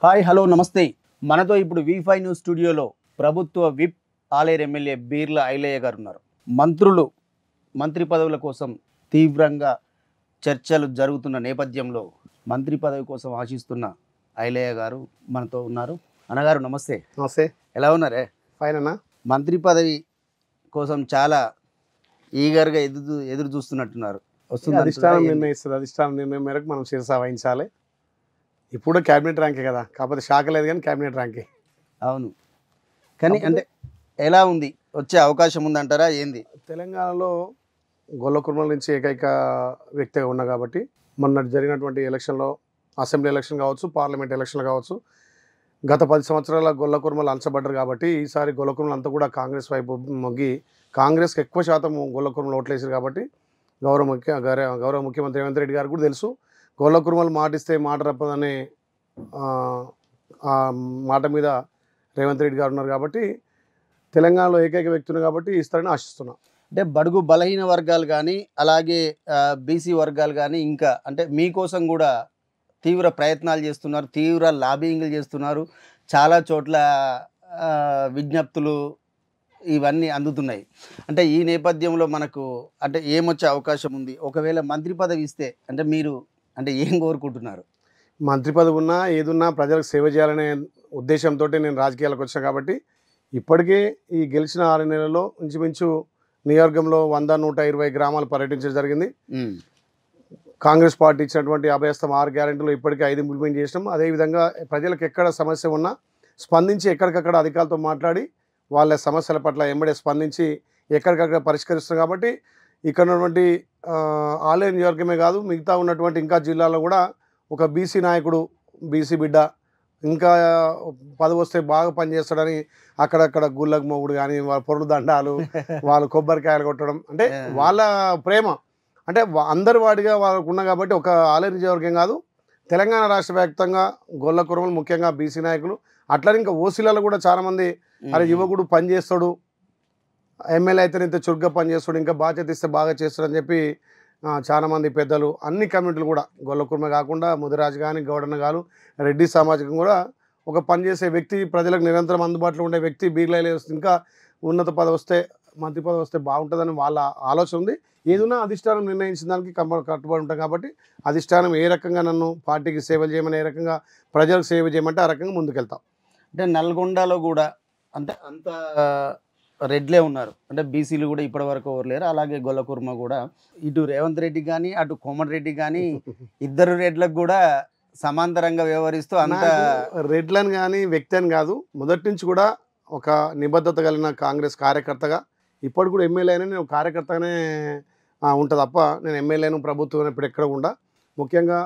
Hi hello నమస్తే. మనతో ఇప్పుడు వి5 న్యూస్ స్టూడియోలో ప్రభుత్వ విప్ ఆలేరు ఎమ్మెల్యే బీర్ల ఐలయ్య గారు ఉన్నారు. మంత్రి పదవుల కోసం తీవ్రంగా చర్చలు జరుగుతున్న నేపథ్యంలో మంత్రి పదవి కోసం ఆశిస్తున్న ఐలయ్య గారు మనతో ఉన్నారు. అన్నగారు నమస్తే. నమస్తే. ఎలా ఉన్నారే? ఫైన్ అన్న. మంత్రి పదవి కోసం చాలా ఈగర్గా ఎదురు చూస్తున్నట్టున్నారు. అధిష్టానం నిర్ణయిస్తుంది. అధిష్టానం నిర్ణయం మేరకు మనం శిరస వహించాలి. ఇప్పుడు క్యాబినెట్ ర్యాంకే కదా, కాకపోతే శాఖ లేదు కానీ క్యాబినెట్ ర్యాంకే. అవును, కానీ అంటే ఎలా ఉంది, వచ్చే అవకాశం ఉందంటారా ఏంది? తెలంగాణలో గొల్ల కుర్మల నుంచి ఏకైక వ్యక్తిగా ఉన్నా కాబట్టి మొన్న జరిగినటువంటి ఎలక్షన్లో, అసెంబ్లీ ఎలక్షన్ కావచ్చు, పార్లమెంట్ ఎలక్షన్లు కావచ్చు, గత 10 సంవత్సరాల గొల్ల కుర్మలు అంచబడ్డారు కాబట్టి ఈసారి గొల్ల కుర్మలు అంతా కూడా కాంగ్రెస్ వైపు మొగ్గి కాంగ్రెస్కి ఎక్కువ శాతం గొల్ల కుర్మలు ఓట్లేసారు కాబట్టి గౌరవ ముఖ్యమంత్రి రేవంత్ రెడ్డి గారు కూడా తెలుసు, గొల్ల కుర్మలు మాటిస్తే మాట తప్పదనే మాట మీద రేవంత్ రెడ్డి గారు ఉన్నారు కాబట్టి తెలంగాణలో ఏకైక వ్యక్తులు కాబట్టి ఇస్తారని ఆశిస్తున్నాం. అంటే బడుగు బలహీన వర్గాలు కానీ అలాగే బీసీ వర్గాలు కానీ ఇంకా అంటే మీకోసం కూడా తీవ్ర ప్రయత్నాలు చేస్తున్నారు, తీవ్ర లాబింగ్లు చేస్తున్నారు. చాలా చోట్ల విజ్ఞప్తులు ఇవన్నీ అందుతున్నాయి. అంటే ఈ నేపథ్యంలో మనకు అంటే ఏమొచ్చే అవకాశం ఉంది? ఒకవేళ మంత్రి పదవి ఇస్తే అంటే మీరు అంటే ఏం కోరుకుంటున్నారు? మంత్రి పదవి ఉన్నా ఏదున్నా ప్రజలకు సేవ చేయాలనే ఉద్దేశంతో నేను రాజకీయాలకు వచ్చాను కాబట్టి ఇప్పటికే ఈ గెలిచిన 6 నెలల్లో ఇంచుమించు నియోజకవర్గంలో 100-120 గ్రామాలు పర్యటించడం జరిగింది. కాంగ్రెస్ పార్టీ ఇచ్చినటువంటి అభయస్థం 6 గ్యారెంటీలు ఇప్పటికే 5 ఇంప్లిమెంట్ చేసినాం. అదేవిధంగా ప్రజలకు ఎక్కడ సమస్య ఉన్నా స్పందించి ఎక్కడికక్కడ అధికారులతో మాట్లాడి వాళ్ళ సమస్యల పట్ల ఎంబడే స్పందించి ఎక్కడికక్కడ పరిష్కరిస్తున్నాం కాబట్టి ఇక్కడ ఉన్నటువంటి ఆలేరు నియోజకవర్గమే కాదు మిగతా ఉన్నటువంటి ఇంకా జిల్లాలో కూడా ఒక బీసీ నాయకుడు, బీసీ బిడ్డ ఇంకా పదవి వస్తే బాగా పనిచేస్తాడని అక్కడక్కడ గుళ్ళకు మొగుడు కానీ వాళ్ళ పొరుడు దండాలు వాళ్ళు కొబ్బరికాయలు కొట్టడం అంటే వాళ్ళ ప్రేమ అంటే అందరి వాడిగా వాళ్ళకు ఉన్న కాబట్టి ఒక ఆలేరు నియోజకవర్గం కాదు తెలంగాణ రాష్ట్ర వ్యాప్తంగా గొల్ల కుర్మలు ముఖ్యంగా బీసీ నాయకులు అట్లనే ఇంకా ఓసీలలో కూడా చాలామంది అరే యువకుడు పనిచేస్తాడు, ఎమ్మెల్యే అయితే ఇంత చురుగ్గా పనిచేస్తాడు, ఇంకా బాధ్యత ఇస్తే బాగా చేస్తాడని చెప్పి చాలామంది పెద్దలు అన్ని కమ్యూనిటీలు కూడా గొల్ల కుర్మ కాకుండా ముదిరాజు కానీ గౌడన్న గారు రెడ్డి సామాజికం కూడా ఒక పనిచేసే వ్యక్తి ప్రజలకు నిరంతరం అందుబాటులో ఉండే వ్యక్తి బీర్ల ఇంకా ఉన్నత పదవి వస్తే మంత్రి పదవి వస్తే బాగుంటుందని వాళ్ళ ఆలోచన ఉంది. ఏదైనా అధిష్టానం నిర్ణయించిన దానికి కట్టుబడి ఉంటాం కాబట్టి అధిష్టానం ఏ రకంగా నన్ను పార్టీకి సేవలు చేయమని ఏ రకంగా ప్రజలకు సేవ చేయమంటే ఆ రకంగా ముందుకెళ్తాం. అంటే నల్గొండలో కూడా అంటే అంత రెడ్లే ఉన్నారు, అంటే బీసీలు కూడా ఇప్పటి వరకు ఎవరు లేరు. అలాగే గొల్ల కుర్మ కూడా ఇటు రేవంత్ రెడ్డి కానీ అటు కోమటిరెడ్డి కానీ ఇద్దరు రెడ్లకు కూడా సమాంతరంగా వ్యవహరిస్తూ అంత రెడ్లను కానీ వ్యక్తి అని కాదు, మొదటి నుంచి కూడా ఒక నిబద్ధత కలిగిన కాంగ్రెస్ కార్యకర్తగా ఇప్పుడు కూడా ఎమ్మెల్యే అయినా నేను కార్యకర్తగానే ఉంటా తప్ప నేను ఎమ్మెల్యేను ప్రభుత్వం ఇప్పుడు ఎక్కడ ఉండా. ముఖ్యంగా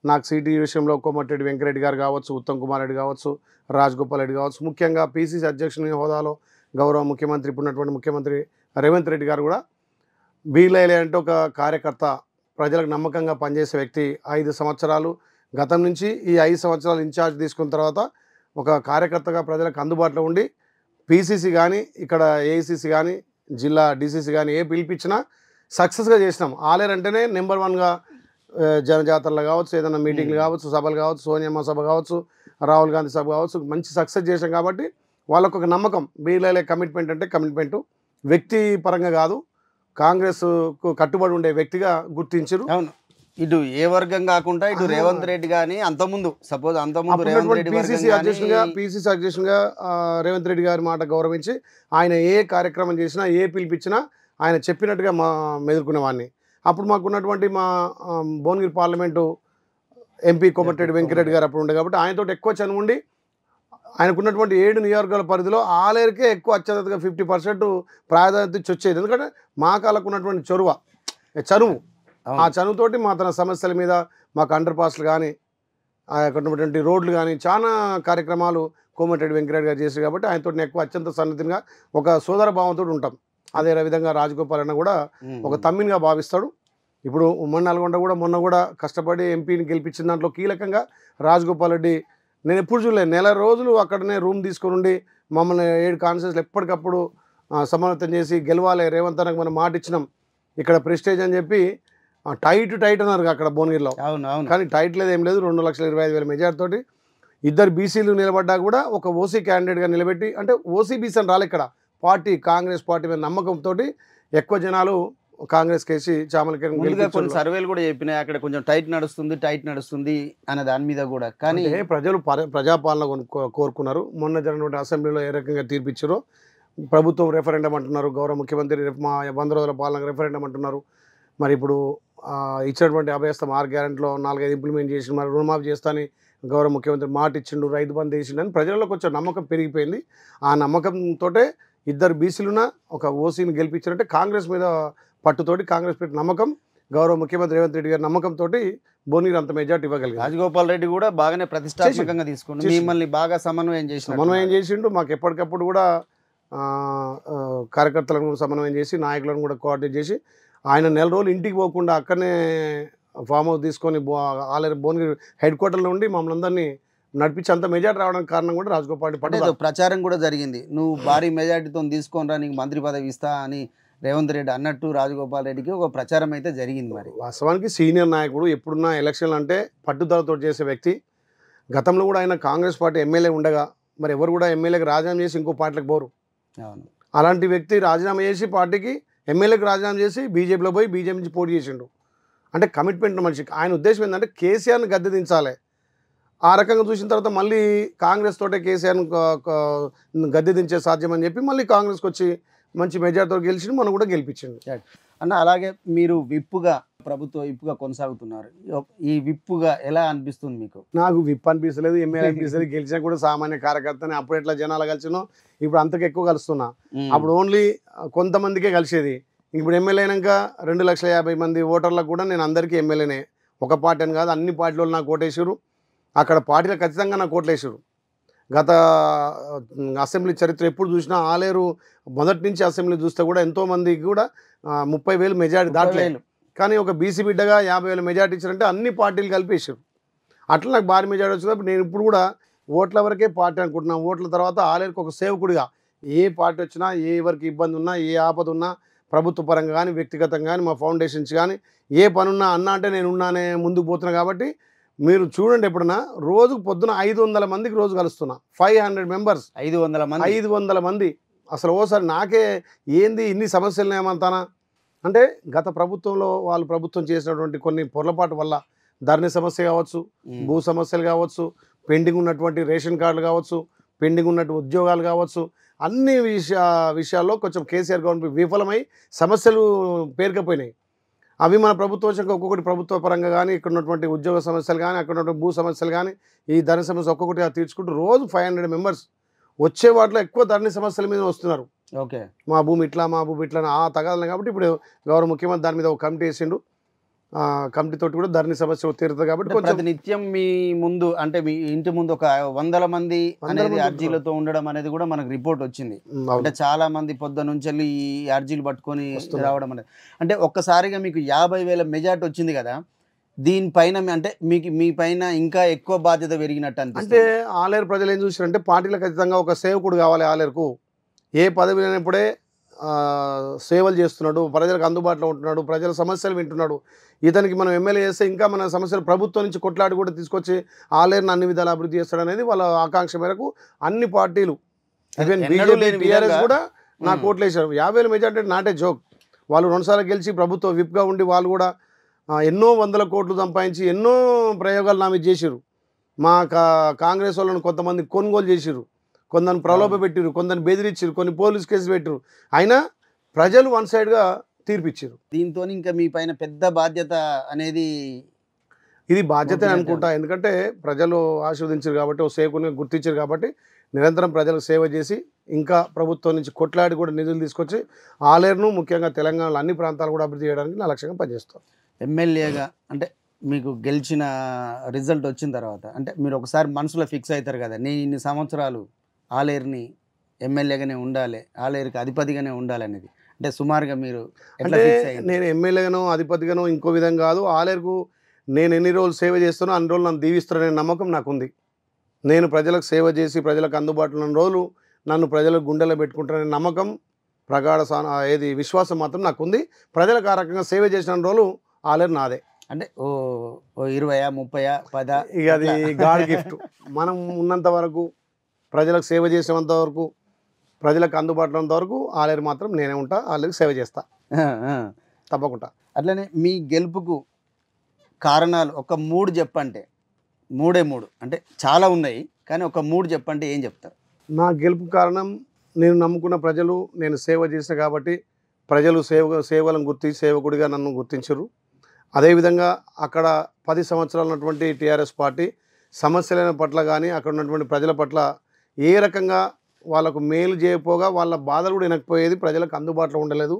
నాకు సీటీ విషయంలో కోమటిరెడ్డి వెంకరెడ్డి గారు కావచ్చు, ఉత్తమ్ కుమార్ రెడ్డి కావచ్చు, రాజగోపాల్ రెడ్డి కావచ్చు, ముఖ్యంగా పీసీసీ అధ్యక్షుని హోదాలో గౌరవ ముఖ్యమంత్రి ఇప్పుడున్నటువంటి ముఖ్యమంత్రి రేవంత్ రెడ్డి గారు కూడా బీర్ల అంటే ఒక కార్యకర్త ప్రజలకు నమ్మకంగా పనిచేసే వ్యక్తి 5 సంవత్సరాలు గతం నుంచి ఈ 5 సంవత్సరాలు ఇన్ఛార్జ్ తీసుకున్న తర్వాత ఒక కార్యకర్తగా ప్రజలకు అందుబాటులో ఉండి పీసీసీ కానీ ఇక్కడ ఏఐసీసీ కానీ జిల్లా డీసీసీ కానీ ఏ పిలిపించినా సక్సెస్గా చేసినాం. ఆలేరు అంటేనే నెంబర్ 1గా జనజాతరలు కావచ్చు, ఏదైనా మీటింగ్లు కావచ్చు, సభలు కావచ్చు, సోనియమ్మ సభ కావచ్చు, రాహుల్ గాంధీ సభ కావచ్చు, మంచి సక్సెస్ చేసాం కాబట్టి వాళ్ళకు ఒక నమ్మకం. బీర్ల కమిట్మెంట్ అంటే కమిట్మెంటు వ్యక్తి పరంగా కాదు, కాంగ్రెస్కు కట్టుబడి ఉండే వ్యక్తిగా గుర్తించారు. అవును, ఇటు ఏ వర్గం కాకుండా ఇటు రేవంత్ రెడ్డి కానీ అంతకుముందు రేవంత్ రెడ్డి పీసీసీ అధ్యక్షునిగా రేవంత్ రెడ్డి గారి మాట గౌరవించి ఆయన ఏ కార్యక్రమం చేసినా ఏ పిలిపించినా ఆయన చెప్పినట్టుగా మెదులుకునేవాడిని. అప్పుడు మాకున్నటువంటి మా భువనగిరి పార్లమెంటు ఎంపీ కోమటిరెడ్డి వెంకరెడ్డి గారు అప్పుడు ఉండే కాబట్టి ఆయనతో ఎక్కువ చనువు ఉండి ఆయనకున్నటువంటి 7 నియోజకవర్గాల పరిధిలో ఆలేరుకే ఎక్కువ అత్యధికంగా 50% ప్రాధాన్యత ఇచ్చి వచ్చేది. ఎందుకంటే మా కాళ్ళకు ఉన్నటువంటి చనువు ఆ చనువుతోటి మా తన సమస్యల మీద మాకు అండర్ పాస్లు కానీ అక్కడ ఉన్నటువంటి రోడ్లు కానీ చాలా కార్యక్రమాలు కోమటిరెడ్డి వెంకరెడ్డి గారు చేశారు కాబట్టి ఆయనతో ఎక్కువ అత్యంత సన్నిహితంగా ఒక సోదర భావంతో ఉంటాం. అదే విధంగా రాజగోపాల్ అన్న కూడా ఒక తమ్మినిగా భావిస్తాడు. ఇప్పుడు ఉమ్మడి నల్గొండ కూడా మొన్న కూడా కష్టపడి ఎంపీని గెలిపించిన దాంట్లో కీలకంగా రాజగోపాల్ రెడ్డి నేను ఎప్పుడు చూడలేదు. నెల రోజులు అక్కడనే రూమ్ తీసుకొని ఉండి మమ్మల్ని 7 కాన్స్టిట్యూన్సీలు ఎప్పటికప్పుడు సమన్వయం చేసి గెలవాలి రేవంత్ అన్నకు మనం మాట ఇచ్చినాం ఇక్కడ ప్రెస్టేజ్ అని చెప్పి టైట్ అన్నారు అక్కడ భువనగిరిలో. కానీ టైట్ లేదు, ఏం లేదు, 2,25,000 మెజార్టీ తోటి ఇద్దరు బీసీలు నిలబడ్డా కూడా ఒక ఓసీ క్యాండిడేట్గా నిలబెట్టి, అంటే ఓసీ బీసీ అని రాలే ఇక్కడ, పార్టీ కాంగ్రెస్ పార్టీ మీద నమ్మకంతో ఎక్కువ జనాలు కాంగ్రెస్ కేసి చామలకి ముందుగా కొన్ని సర్వేలు కూడా చెప్పినాయి అక్కడ కొంచెం టైట్ నడుస్తుంది అనే దాని మీద కూడా. కానీ ప్రజలు ప్రజాపాలన కోరుకున్నారు. మొన్న జరిగినటువంటి అసెంబ్లీలో ఏ రకంగా తీర్పిచ్చారో, ప్రభుత్వం రెఫరెండం అంటున్నారు, గౌరవ ముఖ్యమంత్రి మా 100 రోజుల పాలన రెఫరెండం అంటున్నారు. మరి ఇప్పుడు ఇచ్చినటువంటి అభయస్థం 6 గ్యారెంటీలో 4-5 ఇంప్లిమెంట్ చేసి, మరి రుణమాఫీ చేస్తానని గౌరవ ముఖ్యమంత్రి మాట ఇచ్చిండు, రైతు బంధు వేసిండని ప్రజల్లో కొంచెం నమ్మకం పెరిగిపోయింది. ఆ నమ్మకంతో ఇద్దరు బీసీలున్న ఒక ఓసీని గెలిపించారంటే కాంగ్రెస్ మీద పట్టుతోటి, కాంగ్రెస్ పెట్టిన నమ్మకం, గౌరవ ముఖ్యమంత్రి రేవంత్ రెడ్డి గారి నమ్మకంతో భువనగిరి అంత మెజార్టీ ఇవ్వగలిగారు. రాజగోపాల్ రెడ్డి కూడా బాగానే ప్రతిష్టాత్మకంగా తీసుకుంటూ మిమ్మల్ని బాగా సమన్వయం చేసిండు. మాకు ఎప్పటికప్పుడు కూడా కార్యకర్తలను సమన్వయం చేసి, నాయకులను కూడా కోఆర్డినేట్ చేసి, ఆయన నెల రోజులు ఇంటికి పోకుండా అక్కడనే ఫామ్ హౌస్ తీసుకొని ఆల్రెడీ భువనగిరి హెడ్ క్వార్టర్లో ఉండి మమ్మల్ని అందరినీ నడిపించి అంత మెజార్టీ రావడానికి కారణం కూడా రాజగోపాల్ రెడ్డి. ప్రచారం కూడా జరిగింది, నువ్వు భారీ మెజార్టీతో తీసుకొని రా, నీకు మంత్రి పదవి ఇస్తా అని రేవంత్ రెడ్డి అన్నట్టు రాజగోపాల్ రెడ్డికి ఒక ప్రచారం అయితే జరిగింది. మరి వాస్తవానికి సీనియర్ నాయకుడు, ఎప్పుడున్న ఎలక్షన్లు అంటే పట్టుదలతో చేసే వ్యక్తి. గతంలో కూడా ఆయన కాంగ్రెస్ పార్టీ ఎమ్మెల్యే ఉండగా మరి ఎవరు కూడా ఎమ్మెల్యేకి రాజీనామా చేసి ఇంకో పార్టీలకు పోరు. అలాంటి వ్యక్తి రాజీనామా చేసి పార్టీకి ఎమ్మెల్యేకి రాజీనామా చేసి బీజేపీలో పోయి బీజేపీ నుంచి పోటీ చేసిండు. అంటే కమిట్మెంట్ మనిషికి. ఆయన ఉద్దేశం ఏంటంటే కేసీఆర్ని గద్దె దించాలి. ఆ రకంగా చూసిన తర్వాత మళ్ళీ కాంగ్రెస్ తోటే కేసీఆర్ని గద్దె దించే సాధ్యమని చెప్పి మళ్ళీ కాంగ్రెస్కి వచ్చి మంచి మెజార్టీతో గెలిచి మనం కూడా గెలిపించింది అన్న. అలాగే మీరు విప్పుగా ప్రభుత్వ విప్పుగా కొనసాగుతున్నారు. ఈ విప్పుగా ఎలా అనిపిస్తుంది మీకు? నాకు విప్ అనిపిస్తలేదు, ఎమ్మెల్యే అనిపిస్తలేదు. గెలిచినా కూడా సామాన్య కార్యకర్తని. అప్పుడు ఎట్లా జనాలు కలిసినో ఇప్పుడు అంతకు ఎక్కువ కలుస్తున్నా. అప్పుడు ఓన్లీ కొంతమందికే కలిసేది. ఇప్పుడు ఎమ్మెల్యే అయినాక 2,50,000 మంది ఓటర్లకు కూడా నేను అందరికీ ఎమ్మెల్యేనే. ఒక పార్టీ అని కాదు, అన్ని పార్టీలు నాకు ఓటేసారు. అక్కడ పార్టీలో ఖచ్చితంగా నాకు ఓట్లేసారు. గత అసెంబ్లీ చరిత్ర ఎప్పుడు చూసినా ఆలేరు మొదటి నుంచి అసెంబ్లీ చూస్తే కూడా ఎంతోమందికి కూడా 30,000 మెజార్టీ దాటలేదు. కానీ ఒక బీసీ బిడ్డగా 50,000 మెజార్టీ ఇచ్చారంటే అన్ని పార్టీలు కలిపేసారు. అట్లా నాకు భారీ మెజార్టీ వచ్చినప్పుడు నేను ఇప్పుడు కూడా ఓట్ల వరకే పార్టీ అనుకుంటున్నాను. ఓట్ల తర్వాత ఆలేరుకు ఒక సేవకుడిగా ఏ పార్టీ వచ్చినా, ఏ ఎవరికి ఇబ్బంది ఉన్నా, ఏ ఆపద ఉన్నా, ప్రభుత్వ పరంగా కానీ వ్యక్తిగతంగా కానీ మా ఫౌండేషన్స్ కానీ ఏ పనున్నా అన్నా అంటే నేను ఉన్నానే ముందుకు పోతున్నా. కాబట్టి మీరు చూడండి, ఎప్పుడన్నా రోజుకు పొద్దున 500 మందికి రోజు కలుస్తున్నా. 500 మెంబర్స్, 500 మంది. అసలు ఓసారి నాకే ఏంది ఇన్ని సమస్యలు ఏమంటానా అంటే, గత ప్రభుత్వంలో వాళ్ళు ప్రభుత్వం చేసినటువంటి కొన్ని పొరపాటు వల్ల ధరణి సమస్య కావచ్చు, భూ సమస్యలు కావచ్చు, పెండింగ్ ఉన్నటువంటి రేషన్ కార్డులు కావచ్చు, పెండింగ్ ఉన్నటువంటి ఉద్యోగాలు కావచ్చు, అన్ని విషయాల్లో కొంచెం కేసీఆర్ గవర్నమెంట్ విఫలమై సమస్యలు పేరుకపోయినాయి. అవి మన ప్రభుత్వం వచ్చాక ఒక్కొక్కటి ప్రభుత్వ పరంగా కానీ, ఇక్కడ ఉన్నటువంటి ఉద్యోగ సమస్యలు కానీ, అక్కడ ఉన్నటువంటి భూ సమస్యలు కానీ, ఈ ధరణి సమస్య ఒక్కొక్కటిగా తీర్చుకుంటూ రోజు 500 మెంబర్స్ వచ్చే వాటిలో ఎక్కువ ధరణి సమస్యల మీద వస్తున్నారు. ఓకే, మా భూమి ఇట్లా ఆ తగాలి. కాబట్టి ఇప్పుడు గౌరవ ముఖ్యమంత్రి దాని మీద ఒక కమిటీ వేసిండు. కమిటీ తోటి కూడా ధరణి సమస్య తీరుతుంది. కాబట్టి కొంచెం నిత్యం మీ ముందు అంటే మీ ఇంటి ముందు ఒక 100 మంది అనేది అర్జీలతో ఉండడం అనేది కూడా మనకు రిపోర్ట్ వచ్చింది. అంటే చాలా మంది పొద్దున్న నుంచి వెళ్ళి ఈ అర్జీలు పట్టుకొని రావడం అనేది. అంటే ఒక్కసారిగా మీకు 50,000 మెజార్టీ వచ్చింది కదా, దీనిపైన అంటే మీ పైన ఇంకా ఎక్కువ బాధ్యత పెరిగినట్టు అంటే ఆలేరు ప్రజలు ఏం చూసారంటే, పార్టీలో ఖచ్చితంగా ఒక సేవకుడు కావాలి. ఆలేరుకు ఏ పదవి లేనప్పుడే సేవలు చేస్తున్నాడు, ప్రజలకు అందుబాటులో ఉంటున్నాడు, ప్రజల సమస్యలు వింటున్నాడు. ఇతనికి మనం ఎమ్మెల్యే చేస్తే ఇంకా మన సమస్యలు ప్రభుత్వం నుంచి కొట్లాడి కూడా తీసుకొచ్చి ఆలేరుని అన్ని విధాలు అభివృద్ధి చేస్తాడనేది వాళ్ళ ఆకాంక్ష మేరకు అన్ని పార్టీలు, ఈవెన్ బీజేపీ, టీఆర్ఎస్ కూడా నాకు ఓట్లేసారు. 50,000 మెజార్టీ నాటే జోక్. వాళ్ళు 2 సార్లు గెలిచి ప్రభుత్వ విప్గా ఉండి వాళ్ళు కూడా ఎన్నో 100 కోట్లు సంపాదించి ఎన్నో ప్రయోగాలు నా మీద చేసిరు. మా కాంగ్రెస్ వాళ్ళని కొంతమంది కొనుగోలు చేసిరు, కొందరిని ప్రలోభ పెట్టిరు, కొందరిని బెదిరించారు, కొన్ని పోలీస్ కేసులు పెట్టిరు. అయినా ప్రజలు వన్ సైడ్గా తీర్పిచ్చారు. దీంతో ఇంకా మీ పైన పెద్ద బాధ్యత అనేది ఇది బాధ్యత అనుకుంటా. ఎందుకంటే ప్రజలు ఆశీర్వదించారు కాబట్టి, ఓ సేవకుని గుర్తించారు కాబట్టి నిరంతరం ప్రజలకు సేవ చేసి ఇంకా ప్రభుత్వం నుంచి కొట్లాడి కూడా నిధులు తీసుకొచ్చి ఆలేరును ముఖ్యంగా తెలంగాణలో అన్ని ప్రాంతాలు కూడా అభివృద్ధి చేయడానికి నా లక్ష్యంగా పనిచేస్తాను. ఎమ్మెల్యేగా అంటే మీకు గెలిచిన రిజల్ట్ వచ్చిన తర్వాత అంటే మీరు ఒకసారి మనసులో ఫిక్స్ అవుతారు కదా, నేను ఇన్ని సంవత్సరాలు ఆలేరుని ఎమ్మెల్యేగానే ఉండాలి, ఆలేరుకి అధిపతిగానే ఉండాలి అనేది. అంటే సుమారుగా మీరు అంటే నేను ఎమ్మెల్యేగానో అధిపతిగానో ఇంకో విధంగా కాదు, ఆలేరుకు నేను ఎన్ని రోజులు సేవ చేస్తానో అన్ని రోజులు నన్ను దీవిస్తారనే నమ్మకం నాకుంది. నేను ప్రజలకు సేవ చేసి ప్రజలకు అందుబాటులో ఉన్న రోజులు నన్ను ప్రజలకు గుండెలో పెట్టుకుంటారనే నమ్మకం, ప్రగాఢ విశ్వాసం మాత్రం నాకుంది. ప్రజలకు ఆ రకంగా సేవ చేసిన రోజులు ఆలేరు నాదే. అంటే ఓ ఓ 20, 30, 10 ఇక అది గాడ్ గిఫ్ట్. మనం ఉన్నంత వరకు, ప్రజలకు సేవ చేసేంత వరకు, ప్రజలకు అందుబాటులో ఉన్నంత వరకు ఆలేరు మాత్రం నేనే ఉంటా. ఆళ్ళకి సేవ చేస్తా తప్పకుండా. అట్లనే మీ గెలుపుకు కారణాలు ఒక 3 చెప్పంటే, 3 అంటే చాలా ఉన్నాయి కానీ ఒక 3 చెప్పంటే ఏం చెప్తారు? నా గెలుపు కారణం నేను నమ్ముకున్న ప్రజలు, నేను సేవ చేసిన కాబట్టి ప్రజలు సేవలను గుర్తించి సేవకుడిగా నన్ను గుర్తించరు. అదేవిధంగా అక్కడ 10 సంవత్సరాలు ఉన్నటువంటి టీఆర్ఎస్ పార్టీ సమస్యల పట్ల కానీ అక్కడ ఉన్నటువంటి ప్రజల పట్ల ఏ రకంగా వాళ్ళకు మేలు చేయకపోగా వాళ్ళ బాధలు కూడా వినకపోయేది, ప్రజలకు అందుబాటులో ఉండలేదు.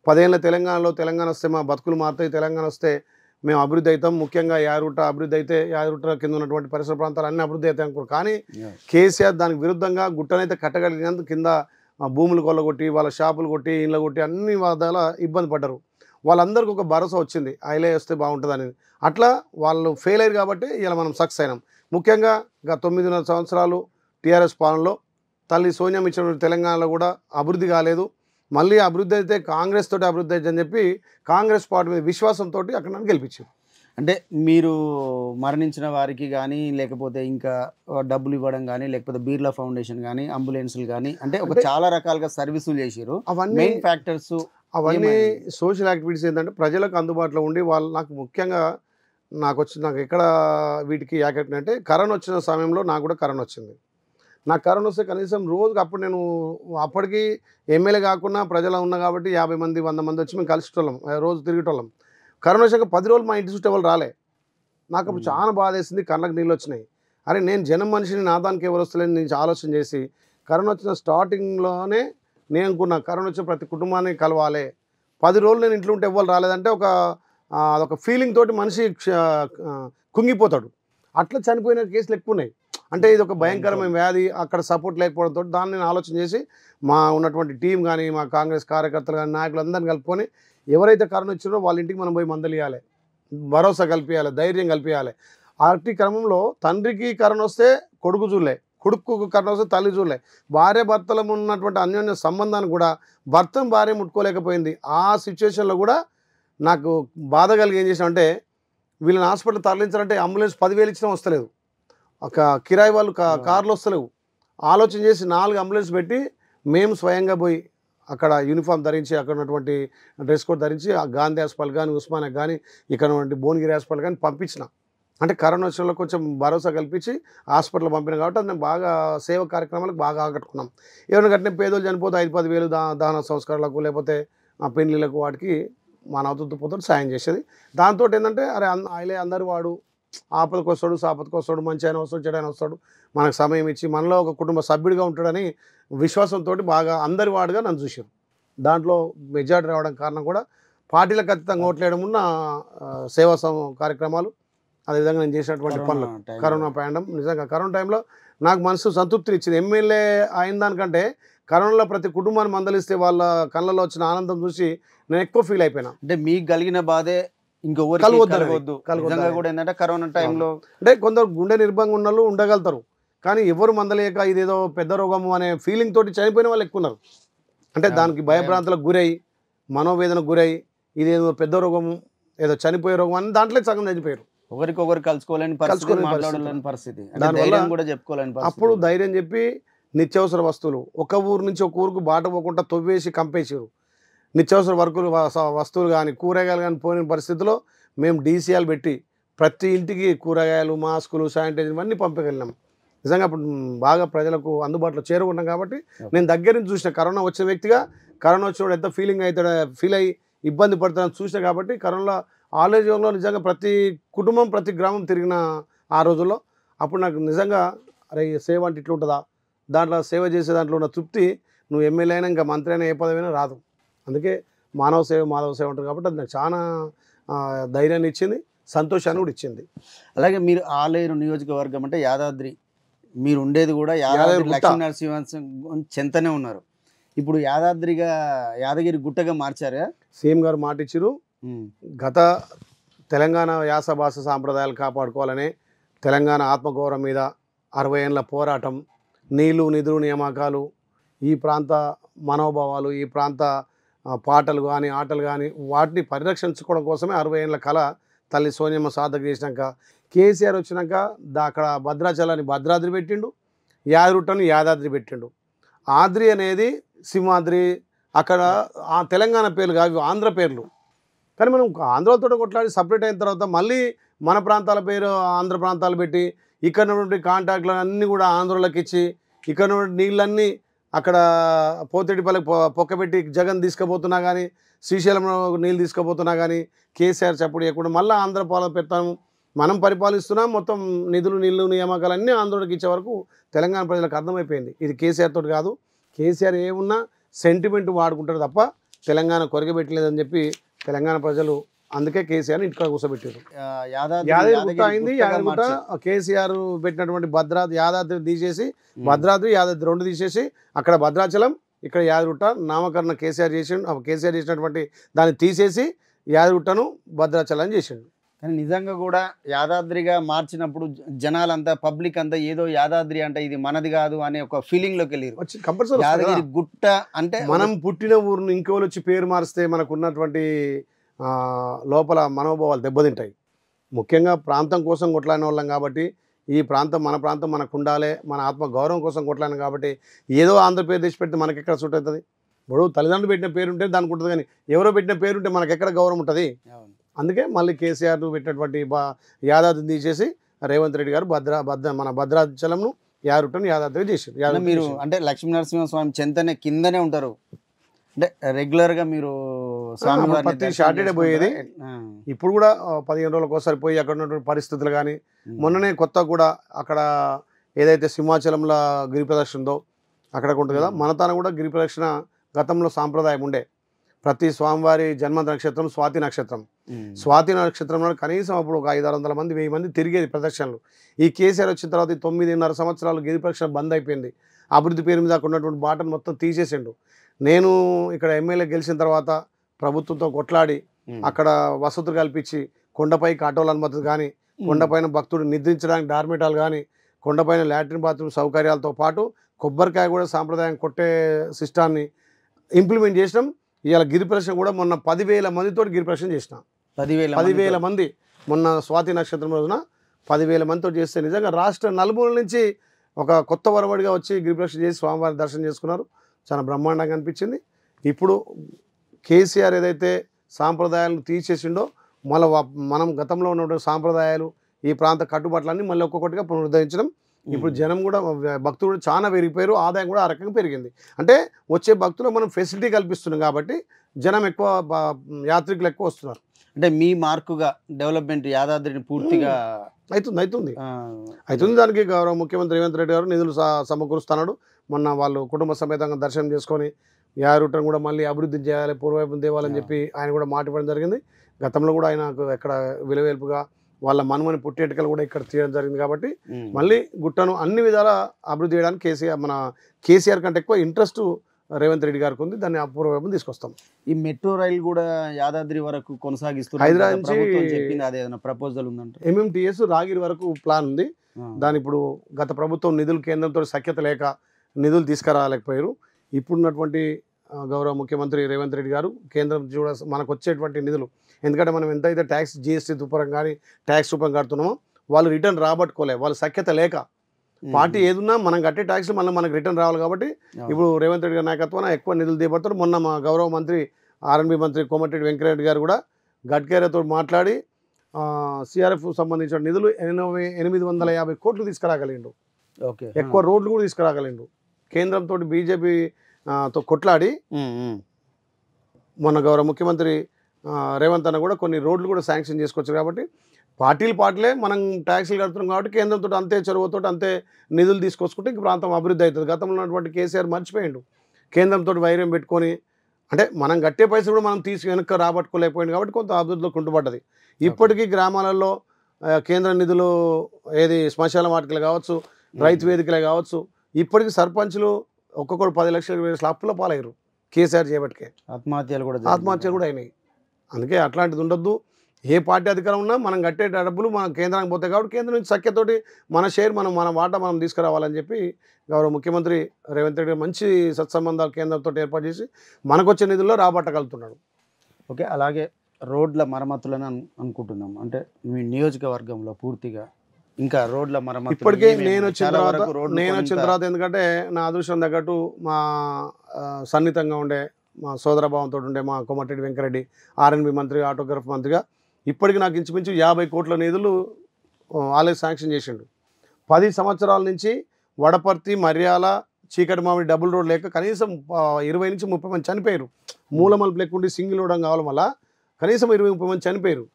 10 ఏళ్ళ తెలంగాణ వస్తే మా బతుకులు మారుతాయి, తెలంగాణ వస్తే మేము అభివృద్ధి అవుతాం, ముఖ్యంగా యాదగిరిగుట్ట అభివృద్ధి అయితే యాదగిరిగుట్ట కింద ఉన్నటువంటి పరిసర ప్రాంతాలు అన్నీ అభివృద్ధి అవుతాయి అనుకోరు. కానీ కేసీఆర్ దానికి విరుద్ధంగా గుట్టనైతే కట్టగలిగినందుకు కింద భూములు కొల్లగొట్టి, వాళ్ళ షాపులు కొట్టి, ఇండ్లు కొట్టి అన్ని వాదాల ఇబ్బంది పడ్డారు. వాళ్ళందరికీ ఒక భరోసా వచ్చింది, ఐలే వస్తే బాగుంటుంది అనేది. అట్లా వాళ్ళు ఫెయిల్ అయ్యారు కాబట్టి ఇలా మనం సక్సెస్ అయినాం. ముఖ్యంగా 9.5 సంవత్సరాలు టీఆర్ఎస్ పాలనలో తల్లి సోనియా ఇచ్చిన తెలంగాణలో కూడా అభివృద్ధి కాలేదు. మళ్ళీ అభివృద్ధి అయితే కాంగ్రెస్ తోటి అభివృద్ధి అయితే అని చెప్పి కాంగ్రెస్ పార్టీ మీద విశ్వాసంతో అక్కడ నన్ను గెలిపించారు. అంటే మీరు మరణించిన వారికి కానీ లేకపోతే ఇంకా డబ్బులు ఇవ్వడం కానీ లేకపోతే బీర్లా ఫౌండేషన్ కానీ అంబులెన్సులు కానీ అంటే ఒక చాలా రకాలుగా సర్వీసులు చేసారు. అవన్నీ మెయిన్ ఫ్యాక్టర్స్ అవన్నీ సోషల్ యాక్టివిటీస్ ఏంటంటే ప్రజలకు అందుబాటులో ఉండి వాళ్ళు నాకు ముఖ్యంగా నాకు ఎక్కడ వీటికి యాక్టివిటీ అంటే కరోనా వచ్చిన సమయంలో నాకు కూడా కరోనా వచ్చింది. నాకు కరోనా వస్తే కనీసం రోజుకి అప్పుడు నేను అప్పటికి ఎమ్మెల్యే కాకుండా ప్రజలు ఉన్నా కాబట్టి 50 మంది 100 మంది వచ్చి మేము కలిసేటోళ్ళం, రోజు తిరిగేటోళ్ళం. కరోనా వచ్చాక 10 రోజులు మా ఇంటి చుట్టూ ఎవరు రాలే. నాకు అప్పుడు చాలా బాధ వేసింది, కళ్ళకి నీళ్ళు వచ్చినాయి. అరే నేను జనం మనిషిని, నా దానికి ఎవరు వస్తలేని నేను ఆలోచన చేసి కరోనా వచ్చిన స్టార్టింగ్లోనే నేను అనుకున్నా కరోనా వచ్చిన ప్రతి కుటుంబాన్ని కలవాలి. 10 రోజులు నేను ఇంట్లో ఉంటే ఎవరు రాలేదంటే అదొక ఫీలింగ్ తోటి మనిషి కుంగిపోతాడు. అట్లా చనిపోయిన కేసులు ఎక్కువ ఉన్నాయి. అంటే ఇది ఒక భయంకరమైన వ్యాధి, అక్కడ సపోర్ట్ లేకపోవడంతో దాన్ని నేను ఆలోచన చేసి మా ఉన్నటువంటి టీం కానీ మా కాంగ్రెస్ కార్యకర్తలు కానీ నాయకులు అందరిని కలుపుకొని ఎవరైతే కరోనా వచ్చినారో వాళ్ళ ఇంటికి మనం పోయి మందులు ఇవ్వాలి, భరోసా కల్పించాలి, ధైర్యం కల్పించాలి. అట్టి క్రమంలో తండ్రికి కరోనా వస్తే కొడుకు చూడలే, కొడుకు కరోనా వస్తే తల్లి చూడలే, భార్య భర్తల ఉన్నటువంటి అన్యోన్య సంబంధాన్ని కూడా భర్తను భార్య ముట్టుకోలేకపోయింది. ఆ సిచ్యువేషన్లో కూడా నాకు బాధ కలిగి ఏం చేసినా అంటే వీళ్ళని హాస్పిటల్ తరలించాలంటే అంబులెన్స్ 10,000 ఇచ్చినా వస్తలేదు, ఒక కిరాయి వాళ్ళు కార్లు వస్తలేవు. ఆలోచన చేసి 4 అంబులెన్స్ పెట్టి మేము స్వయంగా పోయి అక్కడ యూనిఫామ్ ధరించి అక్కడ ఉన్నటువంటి డ్రెస్ కోడ్ ధరించి ఆ గాంధీ హాస్పిటల్ కానీ ఉస్మానియా కానీ ఇక్కడ ఉన్నటువంటి భువనగిరి హాస్పిటల్ కానీ పంపించిన. అంటే కరోనా విషయంలో కొంచెం భరోసా కల్పించి హాస్పిటల్ పంపిన కాబట్టి అది మేము బాగా సేవ కార్యక్రమాలకు బాగా ఆకట్టుకున్నాం. ఏమైనా కట్టిన పేదోళ్ళు చనిపోతే 5-10 వేలు దహన సంస్కారాలకు లేకపోతే పెళ్లిళ్ళకు వాటికి మా నవ్వుతూ సాయం చేసేది. దాంతో ఏంటంటే అరే ఆయలే అందరు వాడు ఆపదకు వస్తాడు, సాపదకు వస్తాడు, మంచి ఆయన వస్తాడు, చెడు ఆయన వస్తాడు, మనకు సమయం ఇచ్చి మనలో ఒక కుటుంబ సభ్యుడిగా ఉంటాడని విశ్వాసంతో బాగా అందరి వాడుగా నన్ను చూశారు. దాంట్లో మెజార్టీ రావడం కారణం కూడా పార్టీలకు అతీతంగా ఓట్లేయడం ఉన్న సేవా కార్యక్రమాలు, అదేవిధంగా నేను చేసినటువంటి పనులు. కరోనా ప్రయాణం నిజంగా కరోనా టైంలో నాకు మనసు సంతృప్తిని ఇచ్చింది. ఎమ్మెల్యే అయిన దానికంటే కరోనాలో ప్రతి కుటుంబాన్ని మందలిస్తే వాళ్ళ కళ్ళలో వచ్చిన ఆనందం చూసి నేను ఎక్కువ ఫీల్ అయిపోయినా. అంటే మీకు కలిగిన బాధే ఇంకొకరు కూడా ఏంటంటే కరోనా టైంలో అంటే కొందరు గుండె నిర్భంగా ఉన్న వాళ్ళు ఉండగలుగుతారు, కానీ ఎవరు మందలేక ఇదేదో పెద్ద రోగము అనే ఫీలింగ్ తోటి చనిపోయిన వాళ్ళు ఎక్కువ ఉన్నారు. అంటే దానికి భయభ్రాంతులకు గురై మనోవేదనకు గురై ఇదేదో పెద్ద రోగము ఏదో చనిపోయే రోగం అని దాంట్లో సగం చనిపోయారు. ఒకరికొకరు కలుసుకోలేని పరిస్థితి, కూడా చెప్పుకోలేని. అప్పుడు ధైర్యం చెప్పి నిత్యావసర వస్తువులు ఒక ఊరు నుంచి ఒక ఊరుకు బాట పోకుండా తవ్వేసి కంపేసారు. నిత్యావసర వస్తువులు కానీ కూరగాయలు కానీ పోయిన పరిస్థితిలో మేము డీసీఆలు పెట్టి ప్రతి ఇంటికి కూరగాయలు, మాస్కులు, శానిటైజర్ ఇవన్నీ పంపగలిగినాం. నిజంగా అప్పుడు బాగా ప్రజలకు అందుబాటులో చేరుకున్నాం కాబట్టి నేను దగ్గర నుంచి చూసిన కరోనా వచ్చిన వ్యక్తిగా కరోనా వచ్చినప్పుడు ఎంత ఫీల్ అయ్యి ఇబ్బంది పడుతుందని చూసిన కాబట్టి కరోనా ఆలోచనలో నిజంగా ప్రతి కుటుంబం ప్రతి గ్రామం తిరిగిన ఆ రోజుల్లో అప్పుడు నాకు నిజంగా అరే సేవ అంటే ఇట్లా ఉంటుందా, దాంట్లో సేవ చేసే దాంట్లో ఉన్న తృప్తి నువ్వు ఎమ్మెల్యే అయినా ఇంకా మంత్రి అయినా ఏ పదవైనా రాదు. అందుకే మాధవ సేవ ఉంటుంది కాబట్టి అది నాకు చాలా ధైర్యాన్ని ఇచ్చింది, సంతోషాన్ని కూడా ఇచ్చింది. అలాగే మీరు ఆలేరు నియోజకవర్గం అంటే యాదాద్రి, మీరు ఉండేది కూడా యాదాద్రి లక్ష్మీనరసింహ చెంతనే ఉన్నారు. ఇప్పుడు యాదగిరి గుట్టగా మార్చారా? సీఎం గారు మాట ఇచ్చిరు. గత తెలంగాణ యాస భాష సాంప్రదాయాలు కాపాడుకోవాలనే తెలంగాణ ఆత్మగౌరవం మీద 60 ఏళ్ళ పోరాటం, నీళ్లు నిధులు నియామకాలు, ఈ ప్రాంత మనోభావాలు, ఈ ప్రాంత పాటలు కానీ ఆటలు కానీ వాటిని పరిరక్షించుకోవడం కోసమే 60 ఏళ్ళ కళ తల్లి సోనియమ్మ సాధక చేసినాక కేసీఆర్ వచ్చినాక అక్కడ భద్రాచలాన్ని భద్రాద్రి పెట్టిండు, యాదగిరిగుట్టను యాదాద్రి పెట్టిండు. ఆద్రి అనేది సింహాద్రి, అక్కడ ఆ తెలంగాణ పేర్లు కావు, ఆంధ్ర పేర్లు. కానీ మనం ఆంధ్రతో కొట్లాడి సపరేట్ అయిన తర్వాత మళ్ళీ మన ప్రాంతాల పేరు ఆంధ్ర ప్రాంతాలు పెట్టి ఇక్కడ ఉన్నటువంటి కాంటాక్ట్లు అన్నీ కూడా ఆంధ్రలోకి ఇచ్చి ఇక్కడ ఉన్నటువంటి నీళ్ళన్నీ అక్కడ పోతేటిపల్లికి పొక్కబెట్టి జగన్ తీసుకుపోతున్నా కానీ, శ్రీశైలంలో నీళ్ళు తీసుకుపోతున్నా కానీ కేసీఆర్ చప్పుడు చేయకుండా మళ్ళీ ఆంధ్ర పాలన పెడతాము, మనం పరిపాలిస్తున్నాం, మొత్తం నిధులు నీళ్ళు నియామకాలు అన్నీ ఆంధ్రలోకి ఇచ్చే వరకు తెలంగాణ ప్రజలకు అర్థమైపోయింది ఇది కేసీఆర్ తోటి కాదు. కేసీఆర్ ఏమున్నా సెంటిమెంట్ వాడుకుంటారు తప్ప తెలంగాణ కొరగబెట్టలేదని చెప్పి తెలంగాణ ప్రజలు అందుకే కేసీఆర్ ఇంటికాడ కూర్చోబెట్టారు. యాదగిరిగుట్ట అయింది. యాదగిరిగుట్ట కేసీఆర్ పెట్టినటువంటి యాదాద్రి తీసేసి భద్రాద్రి యాదాద్రి రెండు తీసేసి అక్కడ భద్రాచలం, ఇక్కడ యాదగిరిగుట్ట నామకరణ కేసీఆర్ చేసినటువంటి దాన్ని తీసేసి యాదగిరిగుట్టను భద్రాచలం చేసిండు. కానీ నిజంగా కూడా యాదాద్రిగా మార్చినప్పుడు జనాలంతా పబ్లిక్ అంతా ఏదో యాదాద్రి అంటే ఇది మనది కాదు అనే ఒక ఫీలింగ్ లోకి వెళ్ళారు. కంపల్సరీ యాదగిరి గుట్ట అంటే మనం పుట్టిన ఊరును ఇంకోళ్ళు వచ్చి పేరు మారిస్తే మనకు ఉన్నటువంటి లోపల మనోభావాలు దెబ్బతింటాయి. ముఖ్యంగా ప్రాంతం కోసం కొట్లాడిన వాళ్ళం కాబట్టి ఈ ప్రాంతం మన ప్రాంతం మనకు ఉండాలి, మన ఆత్మ గౌరవం కోసం కొట్లాడిన కాబట్టి ఏదో ఆంధ్రప్రదేశ్ పెడితే మనకి ఎక్కడ సూట్ అవుతుంది? ఇప్పుడు తల్లిదండ్రులు పెట్టిన పేరు ఉంటే దానికి ఉంటుంది, కానీ ఎవరో పెట్టిన పేరు ఉంటే మనకు ఎక్కడ గౌరవం ఉంటుంది? అందుకే మళ్ళీ కేసీఆర్ పెట్టినటువంటి యాదాద్రిని తీసేసి రేవంత్ రెడ్డి గారు మన భద్రాచలంను యాదగిరిగుట్టను యాదాద్రి చేశారు. మీరు అంటే లక్ష్మీనరసింహస్వామి చెంతనే కిందనే ఉంటారు అంటే రెగ్యులర్గా మీరు ప్రతి సాటర్డే పోయేది. ఇప్పుడు కూడా 15 రోజులకు ఒకసారి పోయి అక్కడ ఉన్నటువంటి పరిస్థితులు కానీ, మొన్ననే కొత్త కూడా అక్కడ ఏదైతే సింహాచలంలో గిరి ప్రదక్షిణ ఉందో అక్కడ ఉంటుంది కదా, మన తాను కూడా గిరి ప్రదక్షిణ గతంలో సాంప్రదాయం ఉండే. ప్రతి స్వామివారి జన్మ నక్షత్రం స్వాతి నక్షత్రం, స్వాతి నక్షత్రంలో కనీసం అప్పుడు ఒక 500-600 మంది 1000 మంది తిరిగేది ప్రదక్షిణలు. ఈ కేసీఆర్ వచ్చిన తర్వాత 9.5 సంవత్సరాలు గిరి ప్రదక్షిణ బంద్ అయిపోయింది. అభివృద్ధి పేరు మీద అక్కడ ఉన్నటువంటి బాటను మొత్తం తీసేసిండు. నేను ఇక్కడ ఎమ్మెల్యే గెలిచిన తర్వాత ప్రభుత్వంతో కొట్లాడి అక్కడ వసతులు కల్పించి కొండపైకి ఆటోల అనుమతులు కానీ, కొండపైన భక్తుడు నిద్రించడానికి డార్మెటాలు కానీ, కొండపైన లాట్రిన్ బాత్రూమ్ సౌకర్యాలతో పాటు కొబ్బరికాయ కూడా సాంప్రదాయం కొట్టే సిస్టాన్ని ఇంప్లిమెంట్ చేసినాం. ఇవాళ గిరి ప్రదక్షిణ కూడా మొన్న 10,000 మందితో గిరి ప్రదక్షిణ చేసిన. 10,000 మంది మొన్న స్వాతి నక్షత్రం రోజున 10,000 మందితో చేస్తే నిజంగా రాష్ట్ర నలుమూల నుంచి ఒక కొత్త వరవడిగా వచ్చి గిరి ప్రదక్షిణ చేసి స్వామివారి దర్శనం చేసుకున్నారు. చాలా బ్రహ్మాండంగా అనిపించింది. ఇప్పుడు కేసీఆర్ ఏదైతే సాంప్రదాయాలను తీసేసిండో మళ్ళీ మనం గతంలో ఉన్నటువంటి సాంప్రదాయాలు ఈ ప్రాంత కట్టుబాట్లన్నీ మళ్ళీ ఒక్కొక్కటిగా పునరుద్ధరించడం. ఇప్పుడు జనం కూడా భక్తులు కూడా చాలా పెరిగిపోయారు, ఆదాయం కూడా ఆ రకంగా పెరిగింది. అంటే వచ్చే భక్తులు మనం ఫెసిలిటీ కల్పిస్తున్నాం కాబట్టి జనం ఎక్కువ, యాత్రికులు ఎక్కువ వస్తున్నారు. అంటే మీ మార్కుగా డెవలప్మెంట్ యాదాద్రిని పూర్తిగా అవుతుంది. దానికి గౌరవ ముఖ్యమంత్రి రేవంత్ రెడ్డి గారు నిధులు సమకూరుస్తున్నాడు. మొన్న వాళ్ళు కుటుంబ సమేతంగా దర్శనం చేసుకొని యాదగిరిగుట్టను కూడా మళ్ళీ అభివృద్ధి చేయాలి, పూర్వవైపు దేవాలని చెప్పి ఆయన కూడా మాట ఇవ్వడం జరిగింది. గతంలో కూడా ఆయనకు ఎక్కడ విలువేల్పుగా వాళ్ళ మనుమని పుట్టేటికలు కూడా ఇక్కడ తీయడం జరిగింది. కాబట్టి మళ్ళీ గుట్టను అన్ని విధాలా అభివృద్ధి చేయడానికి కేసీఆర్ కంటే ఎక్కువ ఇంట్రెస్ట్ రేవంత్ రెడ్డి గారికి ఉంది. దాన్ని అపూర్వవైపు తీసుకొస్తాం. ఈ మెట్రో రైలు కూడా యాదాద్రి వరకు కొనసాగిస్తున్నారు. హైదరాబాద్ నుంచి చెప్పింది అదే ప్రపోజల్ ఉందంటే MMTS రాగిరి వరకు ప్లాన్ ఉంది. దాని ఇప్పుడు గత ప్రభుత్వం నిధులు కేంద్రంతో సఖ్యత లేక నిధులు తీసుకురాలేకపోయారు. ఇప్పుడున్నటువంటి గౌరవ ముఖ్యమంత్రి రేవంత్ రెడ్డి గారు కేంద్రం కూడా మనకు వచ్చేటువంటి నిధులు, ఎందుకంటే మనం ఎంతైతే ట్యాక్స్ GST రూపం కానీ ట్యాక్స్ రూపం కడుతున్నామో వాళ్ళు రిటర్న్ రాబట్టుకోలే, వాళ్ళు సఖ్యత లేక. పార్టీ ఏదున్నా మనం కట్టే ట్యాక్స్లు మళ్ళీ మనకు రిటర్న్ రావాలి కాబట్టి ఇప్పుడు రేవంత్ రెడ్డి గారి నాయకత్వాన ఎక్కువ నిధులు దిగబడతారు. మొన్న మా గౌరవ మంత్రి R&B మంత్రి కోమటిరెడ్డి వెంకటరెడ్డి గారు కూడా గడ్కరీతో మాట్లాడి CRF సంబంధించిన నిధులు 850 కోట్లు తీసుకురాగలిండు. ఎక్కువ రోడ్లు కూడా తీసుకురాగలిండు. కేంద్రంతో బీజేపీతో కొట్లాడి మొన్న గౌరవ ముఖ్యమంత్రి రేవంత్ అన్న కూడా కొన్ని రోడ్లు కూడా శాంక్షన్ చేసుకోవచ్చు. కాబట్టి పార్టీలే మనం ట్యాక్సులు కడుతున్నాం కాబట్టి కేంద్రంతో అంతే చొరవతో అంతే నిధులు తీసుకొచ్చుకుంటే ఇంక ప్రాంతం అభివృద్ధి అవుతుంది. గతంలో ఉన్నటువంటి కేసీఆర్ మర్చిపోయిండు, కేంద్రంతో వైర్యం పెట్టుకొని అంటే మనం కట్టే పైసలు కూడా మనం వెనక్కి రాబట్టుకోలేకపోయింది కాబట్టి కొంత అభివృద్ధిలో కుంటుపడ్డది. ఇప్పటికీ గ్రామాలలో కేంద్ర నిధులు ఏది శ్మశాన వాటికలు కావచ్చు, రైతు వేదికలే కావచ్చు, ఇప్పటికీ సర్పంచులు ఒక్కొక్కరు 10 లక్షల 20 లక్షల అప్పుల పాలయ్యారు కేసీఆర్ చేయబట్టికే. ఆత్మహత్యలు కూడా అయినాయి. అందుకే అట్లాంటిది ఉండొద్దు. ఏ పార్టీ అధికారం ఉన్నా మనం కట్టే డబ్బులు మన కేంద్రానికి పోతాయి కాబట్టి కేంద్రం నుంచి సఖ్యతోటి మన షేర్ మన వాటా మనం తీసుకురావాలని చెప్పి గౌరవ ముఖ్యమంత్రి రేవంత్ రెడ్డి మంచి సత్సంబంధాలు కేంద్రంతో ఏర్పాటు చేసి మనకు వచ్చే నిధుల్లో రాబట్టగలుగుతున్నాడు. ఓకే, అలాగే రోడ్ల మరమ్మతులను అనుకుంటున్నాం. అంటే మీ నియోజకవర్గంలో పూర్తిగా ఇంకా రోడ్ల మరమ్మతులు ఇప్పటికే ఏమేమి నేను ఉన్నాయి? వచ్చిన చాలా తర్వాత వరకు రోడ్లు కొంత ఎందుకంటే నా అదృష్టం తగ్గట్టు మా సన్నిహితంగా ఉండే మా సోదరభావంతో ఉండే మా కోమటిరెడ్డి వెంకరెడ్డి ఆర్ఎన్బి మంత్రి ఆటోగ్రాఫ్ మంత్రిగా ఇప్పటికి నాకు ఇంచుమించు 50 కోట్ల నిధులు ఆల్రెడీ శాంక్షన్ చేసిండు. 10 సంవత్సరాల నుంచి వడపర్తి మర్యాల చీకటి మామిడి డబుల్ రోడ్ లేక కనీసం 20 నుంచి 30 మంది చనిపోయారు. మూలమలుపు లేకుండి సింగిల్ రోడ్ కావడం వల్ల కనీసం 20-30 మంది చనిపోయారు.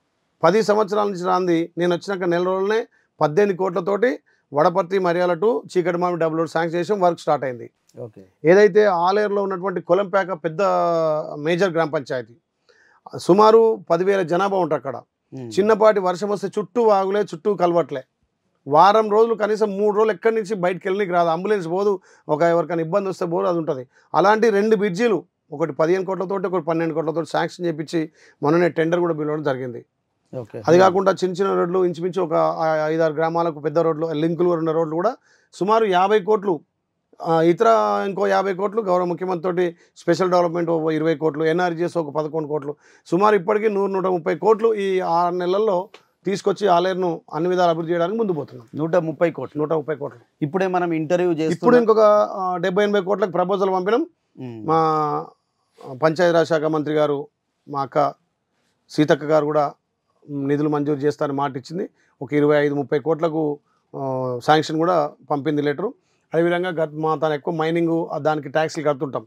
10 సంవత్సరాల నుంచి రాంది నేను వచ్చినాక నెల రోజులనే 18 కోట్లతోటి వడపర్తి మర్యాల టు చీకటి మామిడి డబుల్ రోడ్ శాంక్షన్ చేసి వర్క్ స్టార్ట్ అయింది. ఓకే. ఏదైతే ఆలేరులో ఉన్నటువంటి కొలంపేక పెద్ద మేజర్ గ్రామ పంచాయతీ సుమారు 10,000 జనాభా ఉంటారు అక్కడ. చిన్నపాటి వర్షం వస్తే చుట్టూ వాగులే, చుట్టూ కలవట్లే. వారం రోజులు కనీసం 3 రోజులు ఎక్కడి నుంచి బయటకు వెళ్ళడానికి రాదు. అంబులెన్స్ పోదు, ఎవరికైనా ఇబ్బంది వస్తే పోదు, అది ఉంటుంది. అలాంటి 2 బ్రిడ్జీలు, ఒకటి 15 కోట్లతోటి, ఒకటి 12 కోట్లతోటి శాంక్షన్ చేయించి మొన్ననే టెండర్ కూడా పిలవడం జరిగింది. అది కాకుండా చిన్న చిన్న రోడ్లు ఇంచుమించు ఒక 5-6 గ్రామాలకు పెద్ద రోడ్లు, లింకులు ఉన్న రోడ్లు కూడా సుమారు 50 కోట్లు, ఇతర ఇంకో 50 కోట్లు గౌరవ ముఖ్యమంత్రి తోటి స్పెషల్ డెవలప్మెంట్ 20 కోట్లు, ఎన్ఆర్జీఎస్ ఒక 11 కోట్లు, సుమారు ఇప్పటికీ 100-130 కోట్లు ఈ 6 నెలల్లో తీసుకొచ్చి ఆలేరును అన్ని విధాలు అభివృద్ధి చేయడానికి ముందు పోతున్నాం. 130 కోట్లు. 130 కోట్లు. ఇప్పుడే మనం ఇంటర్వ్యూ చేసి ఇప్పుడు ఇంకొక 70-80 కోట్లకు ప్రపోజల్ పంపినాం. మా పంచాయతీరాజ్ శాఖ మంత్రి గారు మా అక్క సీతక్క గారు కూడా నిధులు మంజూరు చేస్తారని మాట ఇచ్చింది. ఒక 25-30 కోట్లకు శాంక్షన్ కూడా పంపింది లెటరు. అదేవిధంగా తను ఎక్కువ మైనింగ్ దానికి ట్యాక్స్లు కడుతుంటాం.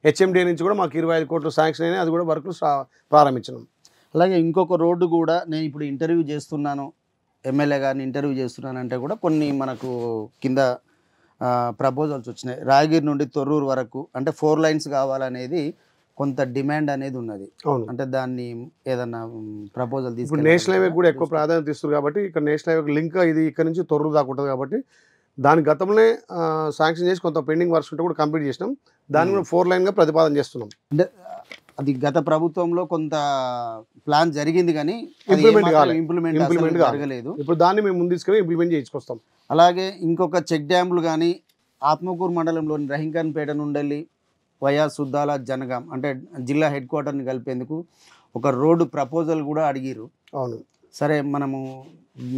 హెచ్ఎండిఏ నుంచి కూడా మాకు 25 కోట్లు శాంక్షన్ అయినాయి. అది కూడా వర్క్లు ప్రారంభించినాం. అలాగే ఇంకొక రోడ్డు కూడా నేను ఇప్పుడు ఇంటర్వ్యూ చేస్తున్నాను, ఎమ్మెల్యే గారిని ఇంటర్వ్యూ చేస్తున్నానంటే కూడా కొన్ని మనకు కింద ప్రపోజల్స్ వచ్చినాయి. రాయగిరి నుండి తొర్రూరు వరకు అంటే 4 లైన్స్ కావాలనేది కొంత డిమాండ్ అనేది ఉన్నది. అంటే దాన్ని ఏదన్నా ప్రపోజల్ తీసుకుని నేషనల్ హైవే కూడా ఎక్కువ ప్రాధాన్యత ఇస్తుంది కాబట్టి ఇక్కడ నేషనల్ హైవే లింక్ ఇది ఇక్కడ నుంచి తొర్రూరు దాకా ఉంటుంది కాబట్టి దాని గతంలోనే శాంక్షన్ చేసి కొంత పెండింగ్ వర్క్స్ ఉంటే కూడా కంప్లీట్ చేసినాం. దాన్ని కూడా 4 లైన్గా ప్రతిపాదన చేస్తున్నాం. అంటే అది గత ప్రభుత్వంలో కొంత ప్లాన్ జరిగింది కానీ ఇంప్లిమెంట్ జరగలేదు. ఇప్పుడు దాన్ని మేము ముందు తీసుకొని ఇంప్లిమెంట్ చేయించుకొస్తాం. అలాగే ఇంకొక చెక్ డ్యామ్లు కానీ ఆత్మకూరు మండలంలోని రహింకన్పేట నుండి వయా సుద్దాల జనగాం అంటే జిల్లా హెడ్ క్వార్టర్ని కలిపేందుకు ఒక రోడ్డు ప్రపోజల్ కూడా అడిగిరు. అవును, సరే మనము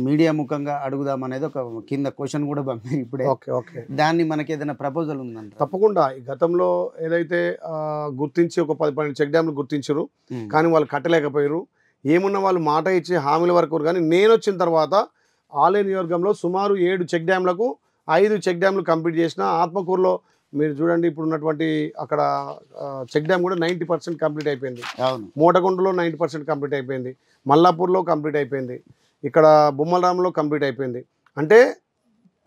మీడియా ముఖంగా అడుగుదాం అనేది ఒక కింద క్వశ్చన్ కూడా పంపారు ఇప్పుడే. ఓకే. దాన్ని మనకి ఏదైనా ప్రపోజల్ ఉందంట? తప్పకుండా. ఈ గతంలో ఏదైతే గుర్తించి ఒక 10-12 చెక్ డ్యామ్లు గుర్తించారు కానీ వాళ్ళు కట్టలేకపోయారు. ఏమున్న వాళ్ళు మాట ఇచ్చి హామీల వరకు. కానీ నేను వచ్చిన తర్వాత ఆలేరు నియోజకవర్గంలో సుమారు 7 చెక్ డ్యామ్లకు 5 చెక్ డ్యామ్లు కంప్లీట్ చేసిన. ఆత్మకూరులో మీరు చూడండి ఇప్పుడు ఉన్నటువంటి అక్కడ చెక్ డ్యామ్ కూడా 90% కంప్లీట్ అయిపోయింది. మోటకొండలో 90% కంప్లీట్ అయిపోయింది. మల్లాపూర్లో కంప్లీట్ అయిపోయింది. ఇక్కడ బొమ్మలరాంలో కంప్లీట్ అయిపోయింది. అంటే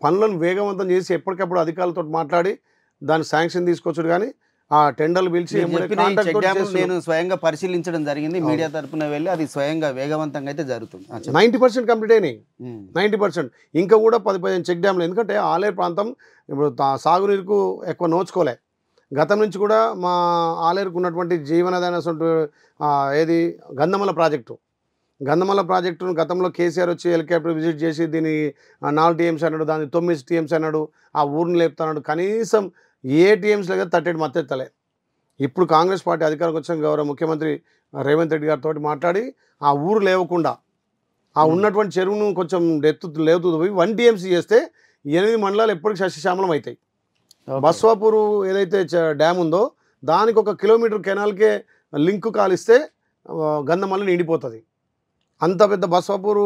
పనులను వేగవంతం చేసి ఎప్పటికప్పుడు అధికారులతో మాట్లాడి దాని శాంక్షన్ తీసుకొచ్చాడు. కానీ ఆ టెండర్లు పిలిచి నేను స్వయంగా పరిశీలించడం జరిగింది. మీడియా తరఫున వెళ్ళి అది స్వయంగా వేగవంతంగా అయితే జరుగుతుంది. 90% కంప్లీట్ అయినాయి. 90% ఇంకా కూడా 10-15 చెక్ డ్యామ్లు. ఎందుకంటే ఆలేరు ప్రాంతం ఇప్పుడు సాగునీరుకు ఎక్కువ నోచుకోలే. గతం నుంచి కూడా మా ఆలేరుకు ఉన్నటువంటి జీవనదాన ఏది గంధమల ప్రాజెక్టును గతంలో కేసీఆర్ వచ్చి హెలికాప్టర్ విజిట్ చేసి దీన్ని 4 టీఎంసీ అన్నాడు, దాన్ని 9 టీఎంసీ అన్నాడు, ఆ ఊరిని లేపుతున్నాడు. కనీసం ఏ టీఎంసీ లేదా తట్టేడు మత్తెత్తలే. ఇప్పుడు కాంగ్రెస్ పార్టీ అధికారంకి వచ్చిన గౌరవ ముఖ్యమంత్రి రేవంత్ రెడ్డి గారితో మాట్లాడి ఆ ఊరు లేవకుండా ఆ ఉన్నటువంటి చెరువును కొంచెం లేవుతూ పోయి 1 టీఎంసీ చేస్తే 8 మండలాలు ఎప్పటికీ సస్యశ్యామలం అవుతాయి. బస్వాపూరు ఏదైతే డ్యామ్ ఉందో దానికి 1 కిలోమీటర్ కెనాల్కే లింకు కాలిస్తే గంధమల్ల నిండిపోతుంది. అంత పెద్ద బస్వాపూరు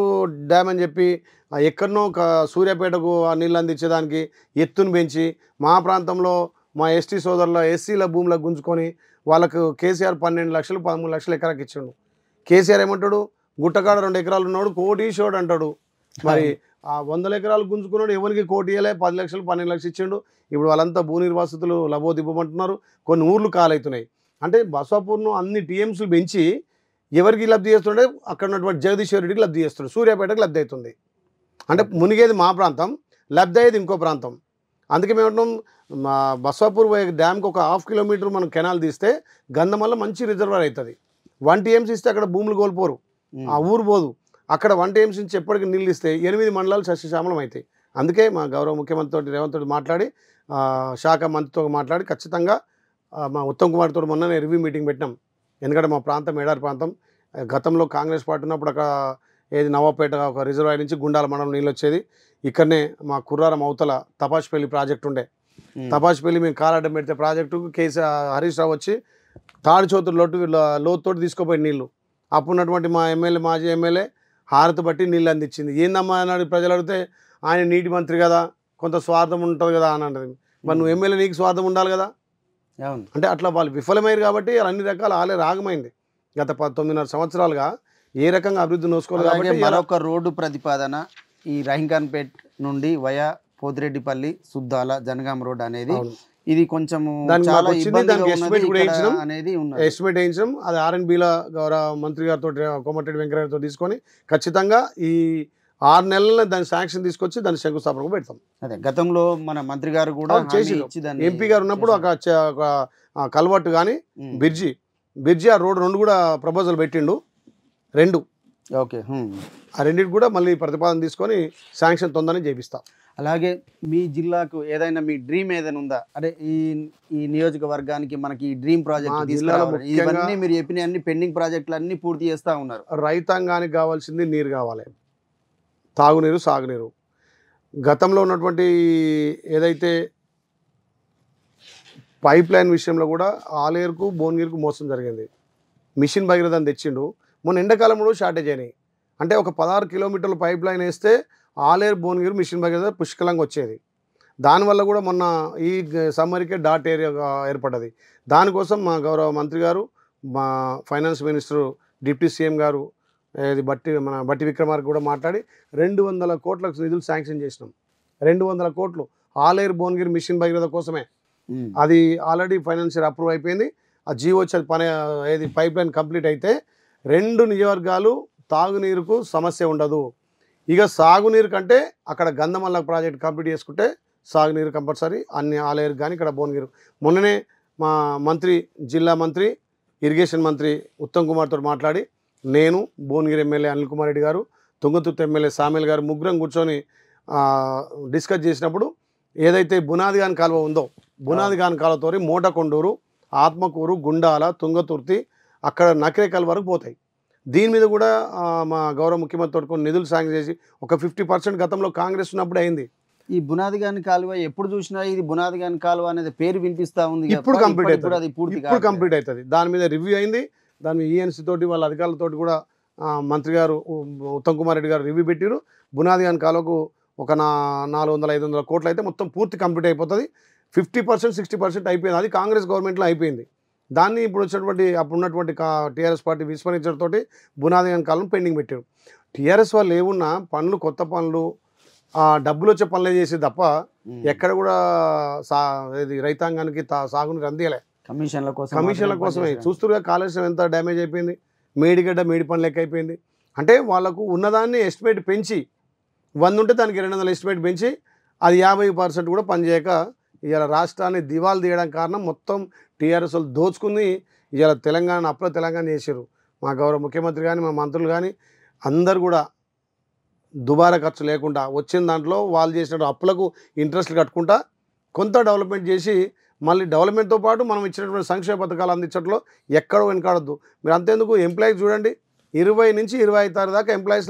డ్యామ్ అని చెప్పి ఎక్కడనో సూర్యాపేటకు ఆ నీళ్ళు అందించేదానికి ఎత్తును పెంచి మా ప్రాంతంలో మా ఎస్టీ సోదరుల ఎస్సీల భూములకు గుంజుకొని వాళ్ళకు కేసీఆర్ 12 లక్షలు 13 లక్షలు ఎకరాకి ఇచ్చాడు. కేసీఆర్ ఏమంటాడు, గుట్టకాడ 2 ఎకరాలు ఉన్నాడు కోటీశ్వరుడు అంటాడు. మరి ఆ 100 ఎకరాలు గుంజుకున్నాడు, ఎవరికి కోటి ఇవ్వలే, 10 లక్షలు 12 లక్షలు ఇచ్చిండు. ఇప్పుడు వాళ్ళంతా భూ నిర్వాసితులు లబోదిబ్బమంటున్నారు. కొన్ని ఊర్లు కాలవుతున్నాయి. అంటే బస్వాపూర్ను అన్ని టీఎంసీలు పెంచి ఎవరికి లబ్ధి చేస్తుండే, అక్కడ ఉన్నటువంటి జగదీశ్వర్ రెడ్డికి లబ్ధి చేస్తుండే, సూర్యాపేటకు లబ్ధి అవుతుంది. అంటే మునిగేది మా ప్రాంతం, లబ్ధి అయ్యేది ఇంకో ప్రాంతం. అందుకే మేము అంటున్నాం, మా బస్వాపూర్ డ్యామ్కి 1/2 కిలోమీటర్ మనం కెనాల్ తీస్తే గంధమల్ల మంచి రిజర్వాయర్ అవుతుంది. 1 టీఎంసీ ఇస్తే అక్కడ భూములు కోల్పోరు, ఆ ఊరు పోదు. అక్కడ 1 టీఎంసీ నుంచి ఎప్పటికీ నీళ్ళు ఇస్తే 8 మండలాలు సస్యశ్యామలం అవుతాయి. అందుకే మా గౌరవ ముఖ్యమంత్రి తోటి రేవంత్ తోటి మాట్లాడి శాఖ మంత్రితో మాట్లాడి ఖచ్చితంగా మా ఉత్తమ్ కుమార్ తోటి మొన్ననే రివ్యూ మీటింగ్ పెట్టినాం. ఎందుకంటే మా ప్రాంతం ఎడారి ప్రాంతం, గతంలో కాంగ్రెస్ పార్టీ ఉన్నప్పుడు అక్కడ ఏది నవాపేట ఒక రిజర్వాయర్ నుంచి గుండాల మండలం నీళ్ళు వచ్చేది. ఇక్కడనే మా కుర్రారం అవతల తపాష్పల్లి ప్రాజెక్ట్ ఉండే. తపాష్పల్లి మేము కాలడ్డం పెడితే ప్రాజెక్టుకు హరీష్ రావు వచ్చి తాడు చోతులు లోతుతోటి తీసుకుపోయి నీళ్ళు. అప్పుడున్నటువంటి మా ఎమ్మెల్యే మాజీ ఎమ్మెల్యే హారతి బట్టి నీళ్ళు అందించింది. ఏందమ్మా అన్నాడు ప్రజలు అడిగితే, ఆయన నీటి మంత్రి కదా, కొంత స్వార్థం ఉంటుంది కదా అని అంటది. మరి నువ్వు ఎమ్మెల్యే, నీకు స్వార్థం ఉండాలి కదా. అంటే అట్లా వాళ్ళు విఫలమయ్యారు కాబట్టి అన్ని రకాల ఆలే రాగమైంది. గత 9.5 సంవత్సరాలుగా ఏ రకంగా అభివృద్ధి నోసుకోవాలి కాబట్టి మరొక రోడ్డు ప్రతిపాదన ఈ రహీంఖాన్పేట్ నుండి వయా పోతిరెడ్డిపల్లి సుద్దాల జనగాం రోడ్ అనేది ఇది కొంచెం ఎస్టిమేట్ వేయించడం. అది R&Bల గౌరవ మంత్రి గారితో కోమటిరెడ్డి వెంకయ్యతో తీసుకొని ఖచ్చితంగా ఈ 6 నెలల్లో దాని శాంక్షన్ తీసుకొచ్చి దాని శంకుస్థాపనకు పెడతాం. అదే గతంలో మన మంత్రి గారు కూడా చేసి ఎంపీ గారు ఉన్నప్పుడు ఒక కల్వర్ట్ కానీ బ్రిడ్జి ఆ రోడ్ 2 కూడా ప్రపోజల్ పెట్టిండు. 2 ఓకే. ఆ రెండింటి కూడా మళ్ళీ ప్రతిపాదన తీసుకొని శాంక్షన్ తొందరనే చేపిస్తాం. అలాగే మీ జిల్లాకు ఏదైనా మీ డ్రీమ్ ఏదైనా ఉందా? అంటే ఈ నియోజకవర్గానికి మనకి ఈ డ్రీమ్ ప్రాజెక్ట్ ఇవన్నీ మీరు చెప్పిన అన్ని పెండింగ్ ప్రాజెక్టులు అన్ని పూర్తి చేస్తూ ఉన్నారు. రైతాంగానికి కావాల్సింది నీరు కావాలి, తాగునీరు, సాగునీరు. గతంలో ఉన్నటువంటి ఏదైతే పైప్ లైన్ విషయంలో కూడా ఆలేరుకు భువనగిరికి మోసం జరిగింది. మిషన్ భగీరథని తెచ్చిండు. మొన్న ఎండాకాలంలో షార్టేజ్ అయినాయి. అంటే ఒక 16 కిలోమీటర్ల పైప్ లైన్ వేస్తే ఆలేరు భువనగిరి మిషన్ భగీరథ పుష్కలంగా వచ్చేది. దానివల్ల కూడా మొన్న ఈ సమ్మర్కే డాట్ ఏరియా ఏర్పడ్డది. దానికోసం మా గౌరవ మంత్రి గారు, మా ఫైనాన్స్ మినిస్టర్, డిప్యూటీ సీఎం గారు మన బట్టి విక్రమార్క కూడా మాట్లాడి 200 కోట్లకు నిధులు శాంక్షన్ చేసినాం. 200 కోట్లు ఆలేరు భువనగిరి మిషన్ భగీరథ కోసమే. అది ఆల్రెడీ ఫైనాన్షియల్ అప్రూవ్ అయిపోయింది. ఆ జీవో వచ్చేది పని ఏది పైప్ లైన్ కంప్లీట్ అయితే 2 నియోజకవర్గాలు తాగునీరుకు సమస్య ఉండదు. ఇక సాగునీరు కంటే అక్కడ గంధమల్ల ప్రాజెక్ట్ కంప్లీట్ చేసుకుంటే సాగునీరు కంపల్సరీ అన్ని ఆలేరు కానీ ఇక్కడ భువనగిరి. మొన్ననే మా మంత్రి, జిల్లా మంత్రి, ఇరిగేషన్ మంత్రి ఉత్తమ్ కుమార్తో మాట్లాడి నేను, భువనగిరి ఎమ్మెల్యే అనిల్ కుమార్ రెడ్డి గారు, తుంగతుర్తి ఎమ్మెల్యే సామేల్ గారు ముగ్గురం కూర్చొని డిస్కస్ చేసినప్పుడు ఏదైతే బునాదిగాన్ కాలువ ఉందో బునాదిగాన్ కాలువతో మోటకొండూరు, ఆత్మకూరు, గుండాల, తుంగతుర్తి అక్కడ నకిరేకల్ వరకు పోతాయి. దీని మీద కూడా మా గౌరవ ముఖ్యమంత్రి తోటి కొన్ని నిధులు శాంక్షన్ చేసి ఒక 50% గతంలో కాంగ్రెస్ ఉన్నప్పుడు అయింది. ఈ బునాదిగాన్ కాలువ ఎప్పుడు చూసినా ఇది బునాదిగాన్ కాలువ అనేది పేరు వినిపిస్తూ ఉంది. ఇప్పుడు కంప్లీట్ అవుతుంది, ఇప్పుడు కంప్లీట్ అవుతుంది. దాని మీద రివ్యూ అయింది. దాని మీద ENC తోటి వాళ్ళ అధికారులతోటి కూడా మంత్రి గారు ఉత్తమ్ కుమార్ రెడ్డి గారు రివ్యూ పెట్టారు. బునాదిగాన్ కాలువకు ఒక 400-500 కోట్లు అయితే మొత్తం పూర్తి కంప్లీట్ అయిపోతుంది. 50% 60% అయిపోయింది. అది కాంగ్రెస్ గవర్నమెంట్లో అయిపోయింది. దాన్ని ఇప్పుడు వచ్చినటువంటి అప్పుడున్నటువంటి టీఆర్ఎస్ పార్టీ విస్మరించడంతో బునాదిగాన్ కాలం పెండింగ్ పెట్టారు. టీఆర్ఎస్ వాళ్ళు ఏమున్నా పనులు, కొత్త పనులు, డబ్బులు వచ్చే పనులే చేసి తప్ప ఎక్కడ కూడా రైతాంగానికి సాగునీరు అందియలే. కమిషన్ల కోసమే చూస్తుగా కాళేశ్వరం ఎంత డ్యామేజ్ అయిపోయింది. మేడిగడ్డ మేడి పనులు లెక్క అయిపోయింది. అంటే వాళ్ళకు ఉన్నదాన్ని ఎస్టిమేట్ పెంచి 100 ఉంటే దానికి 200 ఎస్టిమేట్ పెంచి అది 50% కూడా పనిచేయక ఇవాళ రాష్ట్రాన్ని దివాలు తీయడానికి కారణం మొత్తం టీఆర్ఎస్ వాళ్ళు దోచుకుని ఇవాళ తెలంగాణ అప్పుల తెలంగాణ చేశారు. మా గౌరవ ముఖ్యమంత్రి కానీ, మా మంత్రులు కానీ అందరు కూడా దుబారా ఖర్చు లేకుండా వచ్చిన దాంట్లో వాళ్ళు చేసిన అప్పులకు ఇంట్రెస్ట్లు కట్టుకుంటా కొంత డెవలప్మెంట్ చేసి మళ్ళీ డెవలప్మెంట్తో పాటు మనం ఇచ్చినటువంటి సంక్షేమ పథకాలు అందించడంలో ఎక్కడో వెనకాడద్దు. మీరు అంతేందుకు ఎంప్లాయీస్ చూడండి, 20 నుంచి 25 తారీఖు దాకా ఎంప్లాయీస్,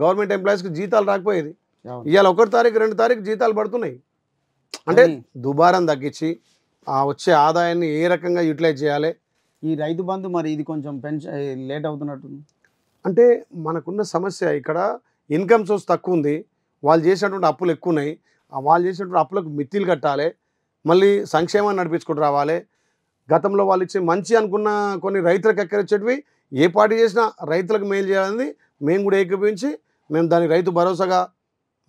గవర్నమెంట్ ఎంప్లాయీస్కి జీతాలు రాకపోయేది. ఇవాళ 1 తారీఖు 2 తారీఖు జీతాలు పడుతున్నాయి. అంటే దుబారం తగ్గించి వచ్చే ఆదాయాన్ని ఏ రకంగా యూటిలైజ్ చేయాలి. ఈ రైతు బంధు మరి ఇది కొంచెం లేట్ అవుతున్నట్టుంది. అంటే మనకున్న సమస్య ఇక్కడ ఇన్కమ్ సోర్స్ తక్కువ ఉంది, వాళ్ళు చేసినటువంటి అప్పులు ఎక్కువ ఉన్నాయి. వాళ్ళు చేసినటువంటి అప్పులకు మిత్తిలు కట్టాలి, మళ్ళీ సంక్షేమాన్ని నడిపించుకుంటూ రావాలి. గతంలో వాళ్ళు ఇచ్చే మంచి అనుకున్న కొన్ని రైతులకు ఎక్కరొచ్చేటివి ఏ పార్టీ చేసినా రైతులకు మేలు చేయాలని మేము కూడా ఏకీభవించి మేము దానికి రైతు భరోసాగా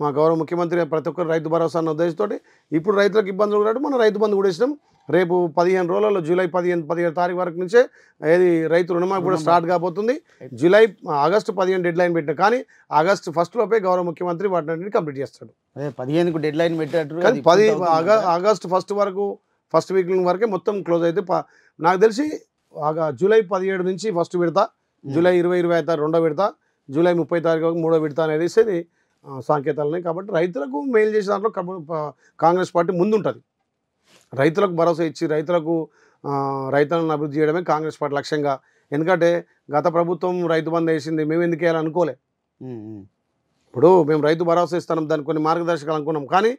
మా గౌరవ ముఖ్యమంత్రి ప్రతి ఒక్కరు రైతు భరోసా అన్న ఉద్దేశంతో ఇప్పుడు రైతులకు ఇబ్బందులు కూడా మనం రైతు బంధు కూడా ఇచ్చినాం. రేపు 15 రోజులలో జూలై 15-17 తారీఖు వరకు నుంచే ఏది రైతు రుణమాఫీ కూడా స్టార్ట్ కాబోతుంది. ఆగస్టు 15 డెడ్ లైన్ పెట్టిన కానీ ఆగస్టు 1 లోపే గౌరవ ముఖ్యమంత్రి వాటిని కంప్లీట్ చేస్తాడు. 15కు డెడ్ లైన్ పెట్టారు. ఆగస్టు 1 వరకు, ఫస్ట్ వీక్ వరకే మొత్తం క్లోజ్ అయితే నాకు తెలిసి జూలై 17 నుంచి ఫస్ట్ విడత, జూలై 20-25 తారీఖు రెండో విడత, జూలై 30 తారీఖు వరకు మూడో విడత అనేది సంకేతాలున్నాయి. కాబట్టి రైతులకు మేలు చేసే దాంట్లో కాంగ్రెస్ పార్టీ ముందుంటుంది. రైతులకు భరోసా ఇచ్చి రైతులను అభివృద్ధి చేయడమే కాంగ్రెస్ పార్టీ లక్ష్యంగా ఎందుకంటే గత ప్రభుత్వం రైతు బంధు వేసింది, మేము ఎందుకు వేయాలని అనుకోలే. ఉమ్, ఉమ్. ఇప్పుడు మేము రైతు భరోసా ఇస్తాం, దానికి కొన్ని మార్గదర్శకాలు అనుకున్నాం. కానీ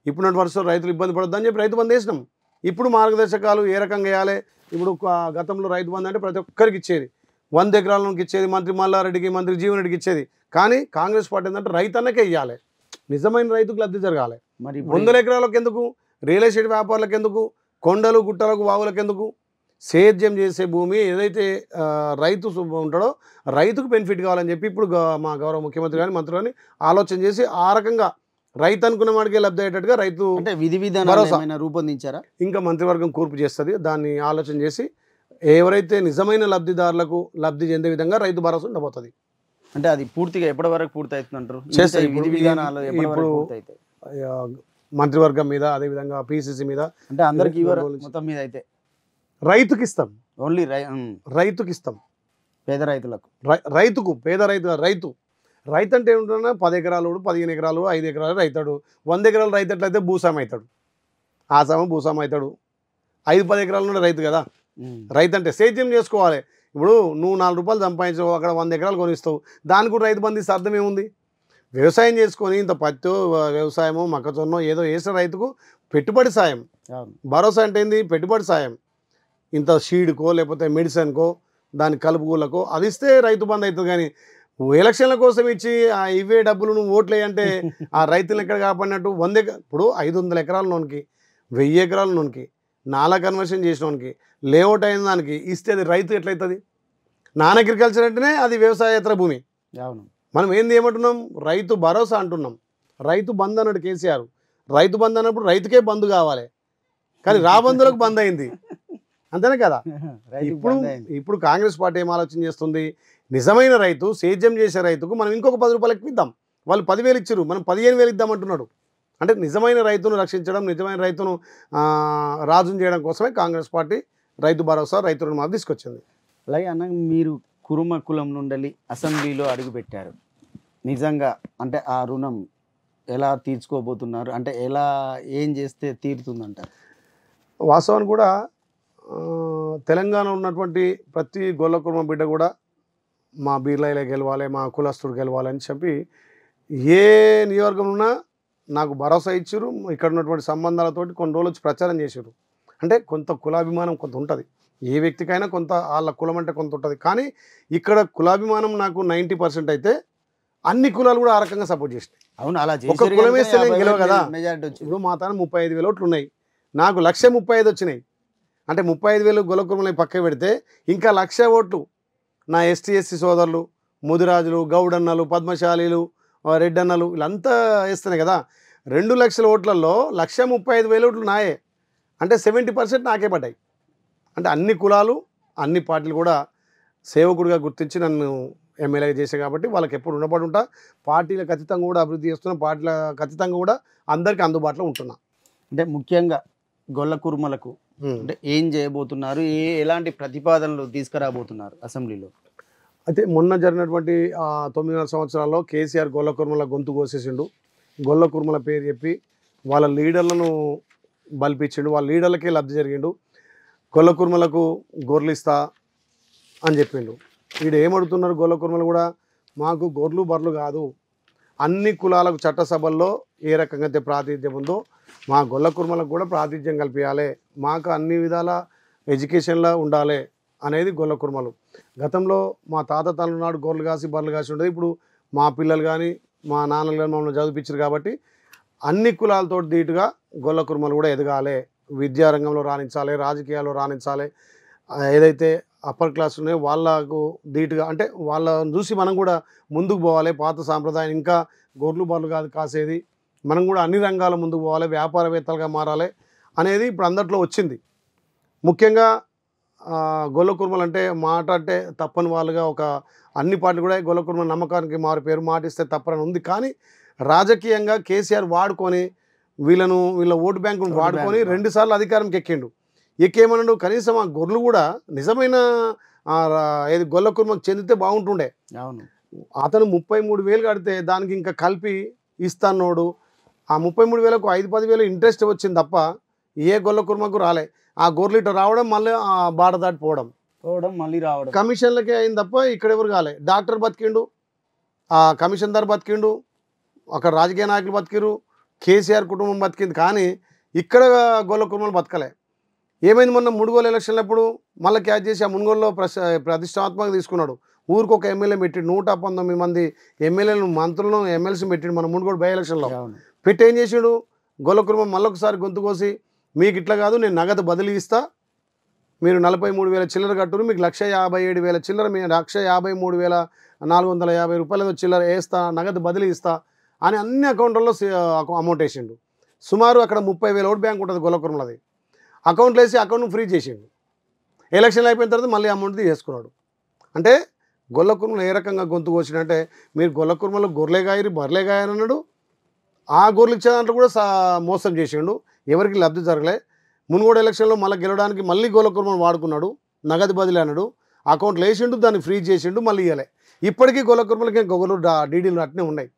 ఇప్పుడున్నటి వర్షం రైతులు ఇబ్బంది పడొద్దని చెప్పి రైతు బంధు వేసినాం. ఇప్పుడు మార్గదర్శకాలు ఏ రకంగా వేయాలి. ఇప్పుడు గతంలో రైతు బంధు అంటే ప్రతి ఒక్కరికి ఇచ్చేది, 100 ఎకరాలకు ఇచ్చేది, మంత్రి మల్లారెడ్డికి, మంత్రి జీవన్ రెడ్డికి ఇచ్చేది. కానీ కాంగ్రెస్ పార్టీ ఏంటంటే రైతన్నకే ఇవ్వాలి, నిజమైన రైతుకు లబ్ధి జరగాలి. మరి 100 ఎకరాలకు ఎందుకు, రియల్ ఎస్టేట్ వ్యాపారులకు ఎందుకు, కొండలు గుట్టలకు వాగులకు ఎందుకు? సేద్యం చేసే భూమి ఏదైతే రైతు ఉంటాడో రైతుకు బెనిఫిట్ కావాలని చెప్పి ఇప్పుడు మా గౌరవ ముఖ్యమంత్రి కానీ మంత్రులు కానీ ఆలోచన చేసి ఆ రకంగా రైతు అనుకున్న వాడికే లబ్ధి అయ్యేటట్టుగా రైతు అంటే విధి విధానాలు ఏమైనా రూపొందించారా? ఇంకా మంత్రివర్గం కూర్పు చేస్తుంది, దాన్ని ఆలోచన చేసి ఎవరైతే నిజమైన లబ్ధిదారులకు లబ్ధి చెందే విధంగా రైతు భరోసా ఉండబోతుంది. అంటే అది పూర్తిగా ఎప్పటి వరకు పూర్తవుతుంది అంటారు? చేస్తారు విధి విధానాలు ఎప్పటి వరకు ఇప్పుడు పూర్తవుతాయి? మంత్రివర్గం మీద, అదేవిధంగా పిసిసి మీద, అంటే అందరికి ఇవ్వరు మొత్తం మీద అయితే రైతుకి ఇస్తాం. ఓన్లీ రైతుకి ఇస్తాం, పేద రైతులకు. రైతుకు, పేద రైతు అంటే ఏమిటన్నా 10 ఎకరాలు 15 ఎకరాలు 5 ఎకరాలు రైతాడు. 100 ఎకరాలు రైతు ఎట్లయితే భూస్వామి అవుతాడు, ఆసాము భూస్వామి అవుతాడు. 5-10 ఎకరాల నుండి రైతు కదా. రైతు అంటే సేద్యం చేసుకోవాలి. ఇప్పుడు నువ్వు 4 రూపాయలు సంపాదించవు, అక్కడ 100 ఎకరాలు కొనిస్తావు, దానికి కూడా రైతు బంధు ఇస్తే అర్థం ఏముంది? వ్యవసాయం చేసుకొని ఇంత పత్తో వ్యవసాయమో మొక్కజొన్నో ఏదో వేసిన రైతుకు పెట్టుబడి సాయం. భరోసా అంటే ఏంది? పెట్టుబడి సాయం. ఇంత షీడ్కో లేకపోతే మెడిసిన్కో దాని కలుపుకూలకో అది ఇస్తే రైతు బంధు అవుతుంది. కానీ ఎలక్షన్ల కోసం ఇచ్చి ఇవే డబ్బులు నువ్వు ఓట్లే అంటే ఆ రైతులను ఎక్కడ కాపాడినట్టు? 100 ఇప్పుడు 500 ఎకరాల నోనికి, 1000 ఎకరాల నోనికి, 4 కన్వర్షన్ చేసినోనికి, లేఅవుట్ అయిన దానికి ఇస్తే అది రైతు ఎట్లయితుంది? నాన్ అగ్రికల్చర్ అంటేనే అది వ్యవసాయేతర భూమి. అవును. మనం ఏంది ఏమంటున్నాం? రైతు భరోసా అంటున్నాం. రైతు బంధు అన్నాడు కేసీఆర్. రైతు బంధు అన్నప్పుడు రైతుకే బంధు కావాలి, కానీ రాబంధులకు బంద్ అయింది, అంతేనే కదా. ఇప్పుడు కాంగ్రెస్ పార్టీ ఏం ఆలోచన చేస్తుంది? నిజమైన రైతు, సేద్యం చేసే రైతుకు మనం ఇంకొక 10 రూపాయలు ఎక్కువ ఇద్దాం. వాళ్ళు 10,000 ఇచ్చారు, మనం 15,000 ఇద్దామంటున్నాడు. అంటే నిజమైన రైతును రక్షించడం, నిజమైన రైతును రాజును చేయడం కోసమే కాంగ్రెస్ పార్టీ రైతు భరోసా, రైతు రుణమాఫీ తీసుకొచ్చింది. అలాగే అన్న, మీరు కురుమ కులం నుండి అసెంబ్లీలో అడుగుపెట్టారు. నిజంగా అంటే ఆ రుణం ఎలా తీర్చుకోబోతున్నారు? అంటే ఎలా, ఏం చేస్తే తీరుతుందంటారు? వాస్తవాన్ని కూడా తెలంగాణలో ఉన్నటువంటి ప్రతి గొల్ల కుర్మ బిడ్డ కూడా మా బీర్లైలే గెలవాలి, మా కులస్తుడు గెలవాలి అని చెప్పి ఏ నియోజకవర్గం ఉన్నా నాకు భరోసా ఇచ్చారు. ఇక్కడ ఉన్నటువంటి సంబంధాలతోటి కొన్ని రోజులు వచ్చి ప్రచారం చేశారు. అంటే కొంత కులాభిమానం కొంత ఉంటుంది, ఏ వ్యక్తికైనా కొంత వాళ్ళ కులం అంటే కొంత ఉంటుంది. కానీ ఇక్కడ కులాభిమానం నాకు 90% అయితే అన్ని కులాలు కూడా ఆ రకంగా సపోర్ట్ చేసినాయి. అవును, అలా ఒక కులం వేస్తే నేను గెలవ కదా. ఇప్పుడు మా తాను 35,000 ఓట్లు ఉన్నాయి, నాకు 135,000 వచ్చినాయి. అంటే 35,000 గొల్ల కుర్మలని పక్క పెడితే ఇంకా 1,00,000 ఓట్లు నా ఎస్టీ ఎస్సీ సోదరులు, ముదిరాజులు, గౌడన్నలు, పద్మశాలీలు, రెడ్డన్నలు వీళ్ళంతా వేస్తున్నాయి కదా. 2,00,000 ఓట్లలో 135,000 ఓట్లు నాయే. అంటే 70% నాకే పడ్డాయి. అంటే అన్ని కులాలు, అన్ని పార్టీలు కూడా సేవకుడిగా గుర్తించి నన్ను ఎమ్మెల్యేగా చేశాయి. కాబట్టి వాళ్ళకి ఎప్పుడు రుణపడి ఉంటా. పార్టీల ఖచ్చితంగా కూడా అభివృద్ధి చేస్తున్నా, పార్టీల ఖచ్చితంగా కూడా అందరికీ అందుబాటులో ఉంటున్నా. అంటే ముఖ్యంగా గొల్ల కుర్మలకు అంటే ఏం చేయబోతున్నారు, ఎలాంటి ప్రతిపాదనలు తీసుకురాబోతున్నారు అసెంబ్లీలో? అయితే మొన్న జరిగినటువంటి 9.5 సంవత్సరాల్లో కేసీఆర్ గొల్ల కుర్మల గొంతు కోసేసిండు. గొల్ల కుర్మల పేరు చెప్పి వాళ్ళ లీడర్లను బలిపించిండు, వాళ్ళ లీడర్లకే లబ్ధి జరిగిండు. గొల్ల కుర్మలకు గొర్రెలు ఇస్తా అని చెప్పిండు. వీడు ఏమడుతున్నారు గొల్ల కుర్మలు కూడా? మాకు గొర్రెలు బర్రెలు కాదు, అన్ని కులాలకు చట్టసభల్లో ఏ రకంగా అయితే ప్రాతినిధ్యం ఉందో మా గొల్ల కుర్మలకు కూడా ప్రాతినిధ్యం కల్పించాలి, మాకు అన్ని విధాల ఎడ్యుకేషన్లో ఉండాలి అనేది గొల్ల కుర్మలు. గతంలో మా తాత తల్లి నాడు గొర్రెలు కాసి బర్రెలు కాసి ఉండేది. ఇప్పుడు మా పిల్లలు కానీ మా నాన్నలు కానీ మమ్మల్ని చదివించారు. కాబట్టి అన్ని కులాలతో ధీటుగా గొల్ల కుర్మలు కూడా ఎదగాలి, విద్యారంగంలో రాణించాలి, రాజకీయాల్లో రాణించాలి. ఏదైతే అప్పర్ క్లాస్ ఉన్నాయో వాళ్ళకు ధీటుగా, అంటే వాళ్ళని చూసి మనం కూడా ముందుకు పోవాలి. పాత సాంప్రదాయం ఇంకా గొర్రెలు బర్రెలు కాదు కాసేది, మనం కూడా అన్ని రంగాల ముందుకు పోవాలి, వ్యాపారవేత్తలుగా మారాలి అనేది ఇప్పుడు అందరిలో వచ్చింది. ముఖ్యంగా గొల్ల కుర్మలు అంటే మాట అంటే తప్పని వాళ్ళుగా ఒక అన్ని పార్టీలు కూడా గొల్ల కుర్మల నమ్మకానికి మారు పేరు, మాట ఇస్తే తప్పని ఉంది. కానీ రాజకీయంగా కేసీఆర్ వాడుకొని వీళ్ళ ఓటు బ్యాంకును వాడుకొని 2 సార్లు అధికారంకి ఎక్కిండు. ఎక్కేమన్నాడు? కనీసం ఆ గొర్రెలు కూడా నిజమైన ఏది గొల్ల కుర్మకు చెందితే బాగుంటుండే. అవును, అతను 33,000 కడితే దానికి ఇంకా కలిపి ఇస్తాన్నోడు ఆ 33,000కు 5-10,000 ఇంట్రెస్ట్ వచ్చింది తప్ప ఏ గొల్ల కుర్మకు రాలే. ఆ గొర్రెలు ఇట్లా రావడం, మళ్ళీ బాట దాటిపోవడం. పోవడం మళ్ళీ రావడం. కమిషన్లకే అయింది తప్ప ఇక్కడ ఎవరు కాలే. డాక్టర్ బతికిండు, ఆ కమిషన్దార్ బతికిండు, అక్కడ రాజకీయ నాయకులు బతికిరు, కేసీఆర్ కుటుంబం బతికింది. కానీ ఇక్కడ గొల్ల కుర్మలు బతకలే. ఏమైంది మొన్న మునుగోలు ఎలక్షన్లప్పుడు మళ్ళీ క్యాచ్ చేసి ఆ మునుగోలులో ప్రతిష్టాత్మకంగా తీసుకున్నాడు. ఊరికి ఒక ఎమ్మెల్యే పెట్టిండు, 119 మంది ఎమ్మెల్యేలను మంత్రులను ఎమ్మెల్సీ పెట్టిండు మన మునుగోడు బై ఎలక్షన్లో. పెట్టి ఏం చేసాడు, గొల్ల కుర్మం మళ్ళొకసారి గొంతు కోసి మీకు ఇట్లా కాదు, నేను నగదు బదిలీ ఇస్తా, మీరు 43,000 చిల్లర కట్టురు, మీకు 1,57,000 చిల్లర, మీరు 1,53,450 రూపాయలు చిల్లర వేస్తా, నగదు బదిలీ ఇస్తా అని అన్ని అకౌంట్లలో అమౌంట్ వేసిండు. సుమారు అక్కడ 30,000 ఓట్ బ్యాంక్ ఉంటుంది గొల్ల కుర్మలది. అకౌంట్లో వేసి అకౌంట్ను ఫ్రీ చేసిండు. ఎలక్షన్లు అయిపోయిన తర్వాత మళ్ళీ అమౌంట్ తీసుకున్నాడు. అంటే గొల్ల కుర్మలు ఏ రకంగా గొంతు కోసినంటే, మీరు గొల్ల కుర్మలు గొర్రెలే గాయరు బర్రెలే గాయని అన్నాడు. ఆ గొర్రెలు ఇచ్చే దాంట్లో కూడా మోసం చేసిండు, ఎవరికి లబ్ధి జరగలే. మునుగోడు ఎలక్షన్లో మళ్ళీ గెలవడానికి మళ్ళీ గొల్ల కుర్మను వాడుకున్నాడు, నగదు బదిలీ అన్నాడు, అకౌంట్లో వేసిండు, దాన్ని ఫ్రీ చేసిండు, మళ్ళీ ఇవ్వలే. ఇప్పటికీ గొల్ల కుర్మలకి గొర్రెలు డీడీలు అట్నే ఉన్నాయి.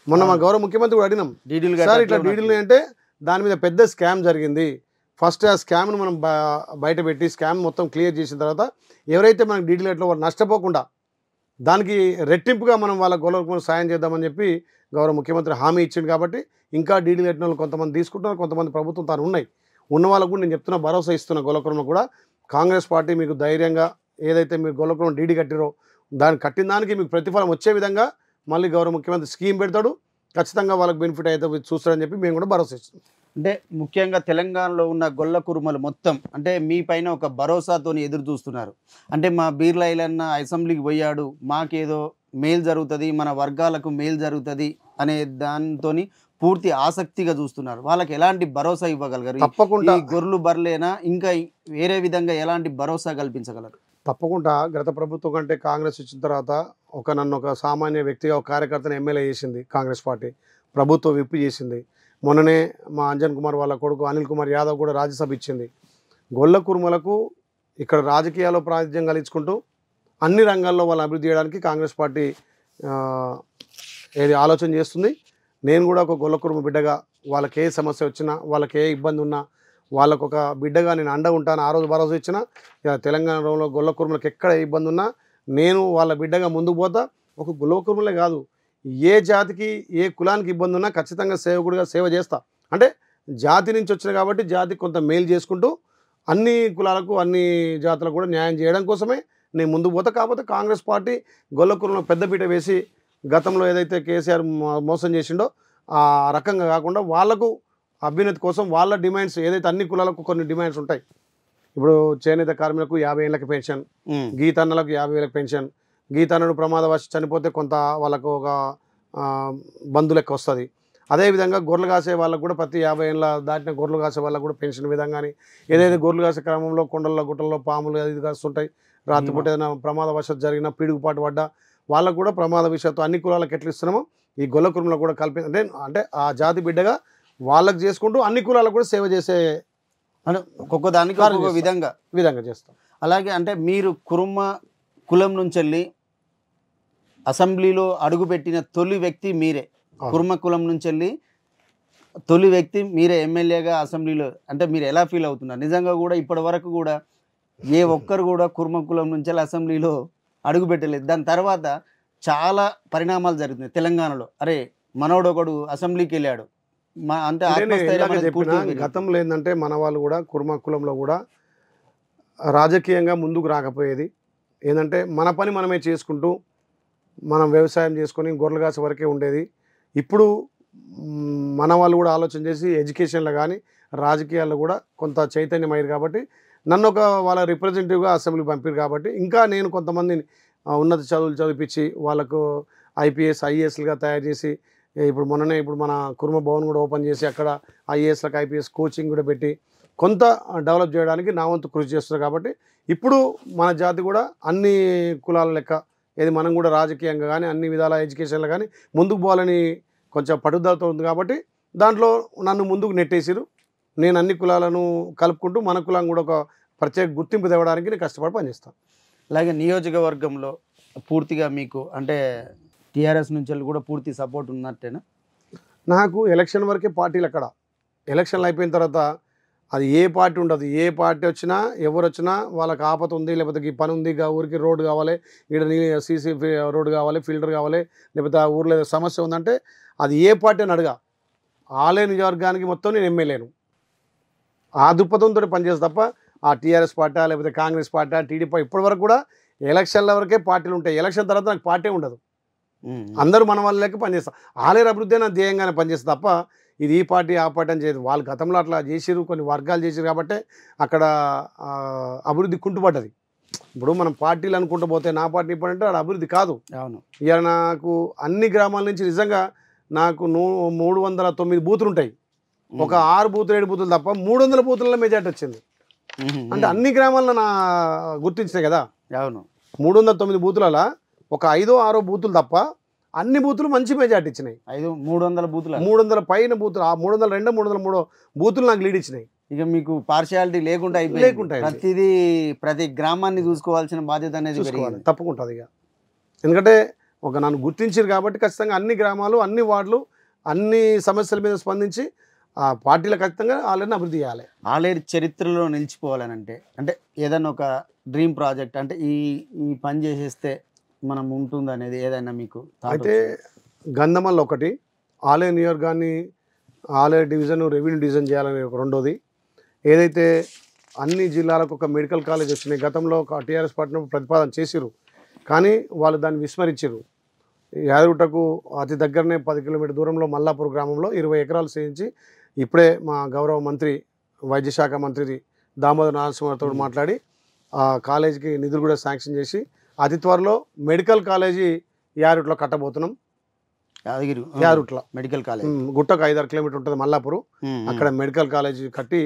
మొన్న మా గౌరవ ముఖ్యమంత్రి కూడా అడిగినాం, సార్ ఇట్లా డీడీలు అంటే దాని మీద పెద్ద స్కామ్ జరిగింది, ఫస్ట్ ఆ స్కామ్ను మనం బయట పెట్టి స్కామ్ మొత్తం క్లియర్ చేసిన తర్వాత ఎవరైతే మనకి డీడీలు ఎట్లా వాళ్ళు నష్టపోకుండా దానికి రెట్టింపుగా మనం వాళ్ళ గొల్ల సాయం చేద్దామని చెప్పి గౌరవ ముఖ్యమంత్రి హామీ ఇచ్చింది. కాబట్టి ఇంకా డీడీలు ఎట్టిన వాళ్ళు కొంతమంది తీసుకుంటున్నారు, కొంతమంది ప్రభుత్వం తాను ఉన్నాయి. ఉన్న వాళ్ళకు కూడా నేను చెప్తున్నా, భరోసా ఇస్తున్న గొల్ల కుర్మలు కూడా కాంగ్రెస్ పార్టీ మీకు ధైర్యంగా ఏదైతే మీరు గొల్ల కుర్మ డీడీ కట్టిరో దాన్ని కట్టిన దానికి మీకు ప్రతిఫలం వచ్చే విధంగా మళ్ళీ గౌరవ ముఖ్యమంత్రి స్కీమ్ పెడతాడు, ఖచ్చితంగా వాళ్ళకి బెనిఫిట్ అయితే చూస్తాడని చెప్పి మేము కూడా భరోసా ఇస్తున్నాం. అంటే ముఖ్యంగా తెలంగాణలో ఉన్న గొల్ల కుర్మలు మొత్తం అంటే మీ పైన ఒక భరోసాతో ఎదురు చూస్తున్నారు. అంటే మా బీర్లా ఐలన్న అసెంబ్లీకి పోయాడు, మాకేదో మేలు జరుగుతుంది, మన వర్గాలకు మేలు జరుగుతుంది అనే దాంతో పూర్తి ఆసక్తిగా చూస్తున్నారు. వాళ్ళకి ఎలాంటి భరోసా ఇవ్వగలగారు? తప్పకుండా గొర్రెలు బర్లేనా ఇంకా వేరే విధంగా ఎలాంటి భరోసా కల్పించగలరు? తప్పకుండా గత ప్రభుత్వం కంటే కాంగ్రెస్ వచ్చిన తర్వాత నన్ను ఒక సామాన్య వ్యక్తిగా ఒక కార్యకర్తను ఎమ్మెల్యే చేసింది కాంగ్రెస్ పార్టీ, ప్రభుత్వం విప్పు చేసింది. మొన్ననే మా అంజన్ కుమార్ వాళ్ళ కొడుకు అనిల్ కుమార్ యాదవ్ కూడా రాజ్యసభ ఇచ్చింది. గొల్ల కుర్మలకు ఇక్కడ రాజకీయాల్లో ప్రాతినిధ్యం కలిగించుకుంటూ అన్ని రంగాల్లో వాళ్ళు అభివృద్ధి చేయడానికి కాంగ్రెస్ పార్టీ ఏది ఆలోచన చేస్తుంది. నేను కూడా ఒక గొల్ల కుర్మ బిడ్డగా వాళ్ళకి ఏ సమస్య వచ్చినా, వాళ్ళకి ఏ ఇబ్బంది ఉన్నా వాళ్ళకు ఒక బిడ్డగా నేను అండగా ఉంటాను. ఆ రోజు భరోసా ఇచ్చిన తెలంగాణలో గొల్ల కుర్మలకు ఎక్కడ ఇబ్బంది ఉన్నా నేను వాళ్ళ బిడ్డగా ముందుకు పోతా. ఒక గొల్ల కుర్మలే కాదు, ఏ జాతికి ఏ కులానికి ఇబ్బంది ఉన్నా ఖచ్చితంగా సేవకుడిగా సేవ చేస్తా. అంటే జాతి నుంచి వచ్చిన కాబట్టి జాతికి కొంత మేలు చేసుకుంటూ అన్ని కులాలకు అన్ని జాతులకు కూడా న్యాయం చేయడం కోసమే నేను ముందుకు పోతా. కాకపోతే కాంగ్రెస్ పార్టీ గొల్ల కుర్మలకు పెద్దపీట వేసి గతంలో ఏదైతే కేసీఆర్ మోసం చేసిండో ఆ రకంగా కాకుండా వాళ్లకు అభ్యున్నతి కోసం వాళ్ళ డిమాండ్స్ ఏదైతే అన్ని కులాలకు కొన్ని డిమాండ్స్ ఉంటాయి. ఇప్పుడు చేనేత కార్మికులకు 50 ఏళ్ళకి పెన్షన్, గీతన్నలకు 50,000 పెన్షన్, గీతన్నడు ప్రమాదవశాత్తు చనిపోతే కొంత వాళ్ళకు ఒక బంధు లెక్క వస్తుంది. అదేవిధంగా గొర్రెలు కాసే వాళ్ళకు కూడా ప్రతి 50 ఏళ్ళ దాటిన గొర్రెలు కాసే వాళ్ళకు కూడా పెన్షన్ విధంగానే ఏదైతే గొర్రెలు కాసే క్రమంలో కొండల్లో గుట్టల్లో పాములు అది కాస్తుంటాయి, రాత్రిపూట ఏదైనా ప్రమాదవశాత్తు జరిగిన పిడుగుపాటు పడ్డా వాళ్ళకు కూడా ప్రమాద విషయంతో అన్ని కులాలకు ఎట్లా ఇస్తున్నామో ఈ గొల్ల కుర్మలకు కూడా అంటే ఆ జాతి బిడ్డగా వాళ్ళకి చేసుకుంటూ అన్ని కులాలకు కూడా సేవ చేసే ఒక్కొక్క దానికి ఒక్కొక్క విధంగా చేస్తాం. అలాగే అంటే మీరు కుర్మ కులం నుంచి వెళ్ళి అసెంబ్లీలో అడుగుపెట్టిన తొలి వ్యక్తి మీరే. కుర్మ కులం నుంచి వెళ్ళి తొలి వ్యక్తి మీరే ఎమ్మెల్యేగా అసెంబ్లీలో. అంటే మీరు ఎలా ఫీల్ అవుతున్నారు? నిజంగా కూడా ఇప్పటి వరకు కూడా ఏ ఒక్కరు కూడా కుర్మ కులం నుంచి వెళ్ళి అసెంబ్లీలో అడుగు పెట్టలేదు. దాని తర్వాత చాలా పరిణామాలు జరుగుతున్నాయి తెలంగాణలో. అరే మనోడు ఒకడు అసెంబ్లీకి వెళ్ళాడు, అంటే గతంలో ఏంటంటే మన వాళ్ళు కూడా కుర్మ కులంలో కూడా రాజకీయంగా ముందుకు రాకపోయేది. ఏంటంటే మన పని మనమే చేసుకుంటూ మనం వ్యవసాయం చేసుకొని గొర్రెలు కాసే వరకే ఉండేది. ఇప్పుడు మన వాళ్ళు కూడా ఆలోచన చేసి ఎడ్యుకేషన్లో కానీ రాజకీయాల్లో కూడా కొంత చైతన్యం అయ్యారు కాబట్టి నన్ను ఒక వాళ్ళ రిప్రజెంటేటివ్గా అసెంబ్లీ పంపారు. కాబట్టి ఇంకా నేను కొంతమందిని ఉన్నత చదువులు చదివించి వాళ్ళకు ఐపీఎస్ ఐఏఎస్లుగా తయారు చేసి ఇప్పుడు మొన్ననే మన కుర్మ భవన్ కూడా ఓపెన్ చేసి అక్కడ ఐఏఎస్లకు ఐపీఎస్ కోచింగ్ కూడా పెట్టి కొంత డెవలప్ చేయడానికి నా వంతు కృషి చేస్తున్నారు. కాబట్టి ఇప్పుడు మన జాతి కూడా అన్ని కులాల లెక్క ఏది మనం కూడా రాజకీయంగా కానీ అన్ని విధాల ఎడ్యుకేషన్లో కానీ ముందుకు పోవాలని కొంచెం పట్టుదలతో ఉంది. కాబట్టి దాంట్లో నన్ను ముందుకు నెట్టేసిరు. నేను అన్ని కులాలను కలుపుకుంటూ మన కులం కూడా ఒక ప్రత్యేక గుర్తింపు తేవడానికి నేను కష్టపడి పనిచేస్తాను. అలాగే నియోజకవర్గంలో పూర్తిగా మీకు అంటే టీఆర్ఎస్ నుంచి కూడా పూర్తి సపోర్ట్ ఉన్నట్టేనా? నాకు ఎలక్షన్ వరకే పార్టీలు, అక్కడ ఎలక్షన్లు అయిపోయిన తర్వాత అది ఏ పార్టీ ఉండదు. ఏ పార్టీ వచ్చినా, ఎవరు వచ్చినా వాళ్ళకి ఆపత ఉంది, లేకపోతే ఈ పని ఉంది, ఊరికి రోడ్డు కావాలి, ఈడ సీసీ రోడ్డు కావాలి, ఫిల్టర్ కావాలి, లేకపోతే ఆ ఊర్లో ఏదో సమస్య ఉందంటే అది ఏ పార్టీ అని అడగా. ఆలేరు నియోజకవర్గానికి మొత్తం నేను ఎమ్మెల్యేను. ఆ దృక్పథంతో పనిచేస్తా తప్ప ఆ టీఆర్ఎస్ పార్టీ లేకపోతే కాంగ్రెస్ పార్టీ టీడీపీ ఇప్పటివరకు కూడా ఎలక్షన్ల వరకే పార్టీలు ఉంటాయి. ఎలక్షన్ తర్వాత నాకు పార్టీ ఉండదు. అందరూ మన వాళ్ళ లెక్క పనిచేస్తారు. ఆలేరు అభివృద్ధి నా ధ్యేయంగానే పనిచేస్తా తప్ప ఇది ఈ పార్టీ ఆ పార్టీ అని చేయదు. వాళ్ళు గతంలో అట్లా చేసిరు, కొన్ని వర్గాలు చేసిరు కాబట్టి అక్కడ అభివృద్ధి కుంటుపడ్డది. ఇప్పుడు మనం పార్టీలు అనుకుంటూ పోతే నా పార్టీ ఇప్పుడు అంటే అది అభివృద్ధి కాదు. అవును. ఇవాళ నాకు అన్ని గ్రామాల నుంచి నిజంగా నాకు 309 బూతులు ఉంటాయి. ఒక 6 బూతులు 7 బూతులు తప్ప 300 బూతులలో మెజార్టీ వచ్చింది. అంటే అన్ని గ్రామాల్లో నా గుర్తించినాయి కదా. అవును. 309 బూతులలో ఒక 5-6 బూతులు తప్ప అన్ని బూతులు మంచి మెజార్టీ ఇచ్చినాయి. 300 బూతులు, 300 పైన బూతులు, ఆ 302 303 బూతులు నాకు లీడ్ ఇచ్చినాయి. ఇక మీకు పార్షియాలిటీ లేకుండా అయిపోయింది. ప్రతి గ్రామాన్ని చూసుకోవాల్సిన బాధ్యత అనేది తప్పకుండా ఇక. ఎందుకంటే ఒక నన్ను గుర్తించారు కాబట్టి ఖచ్చితంగా అన్ని గ్రామాలు, అన్ని వార్డులు, అన్ని సమస్యల మీద స్పందించి ఆ పార్టీలు ఖచ్చితంగా ఆలేరుని అభివృద్ధి చేయాలి. ఆలేరు చరిత్రలో నిలిచిపోవాలని అంటే ఏదైనా ఒక డ్రీమ్ ప్రాజెక్ట్ అంటే ఈ పని చేసేస్తే మనం ఉంటుంది అనేది ఏదైనా మీకు? అయితే గంధమల్ల ఒకటి, ఆలేరు నియోజకవర్గాన్ని ఆలేరు డివిజన్ రెవెన్యూ డివిజన్ చేయాలని ఒక రెండోది. ఏదైతే అన్ని జిల్లాలకు ఒక మెడికల్ కాలేజ్ వచ్చినాయి, గతంలో ఒక టీఆర్ఎస్ పార్టీ ప్రతిపాదన చేసిరు, కానీ వాళ్ళు దాన్ని విస్మరించారు. యాదగుట్టకు అతి దగ్గరనే 10 కిలోమీటర్ దూరంలో మల్లాపూర్ గ్రామంలో 20 ఎకరాలు సేయించి ఇప్పుడే మా గౌరవ మంత్రి వైద్య శాఖ మంత్రి దామోదర్ నరసింహతో మాట్లాడి ఆ కాలేజీకి నిధులు కూడా శాంక్షన్ చేసి అతి త్వరలో మెడికల్ కాలేజీ యాదగిరిలో కట్టబోతున్నాం. యాదగిరిలో మెడికల్ కాలేజ్ గుట్టకు 5-6 కిలోమీటర్ ఉంటుంది మల్లాపూర్. అక్కడ మెడికల్ కాలేజీ కట్టి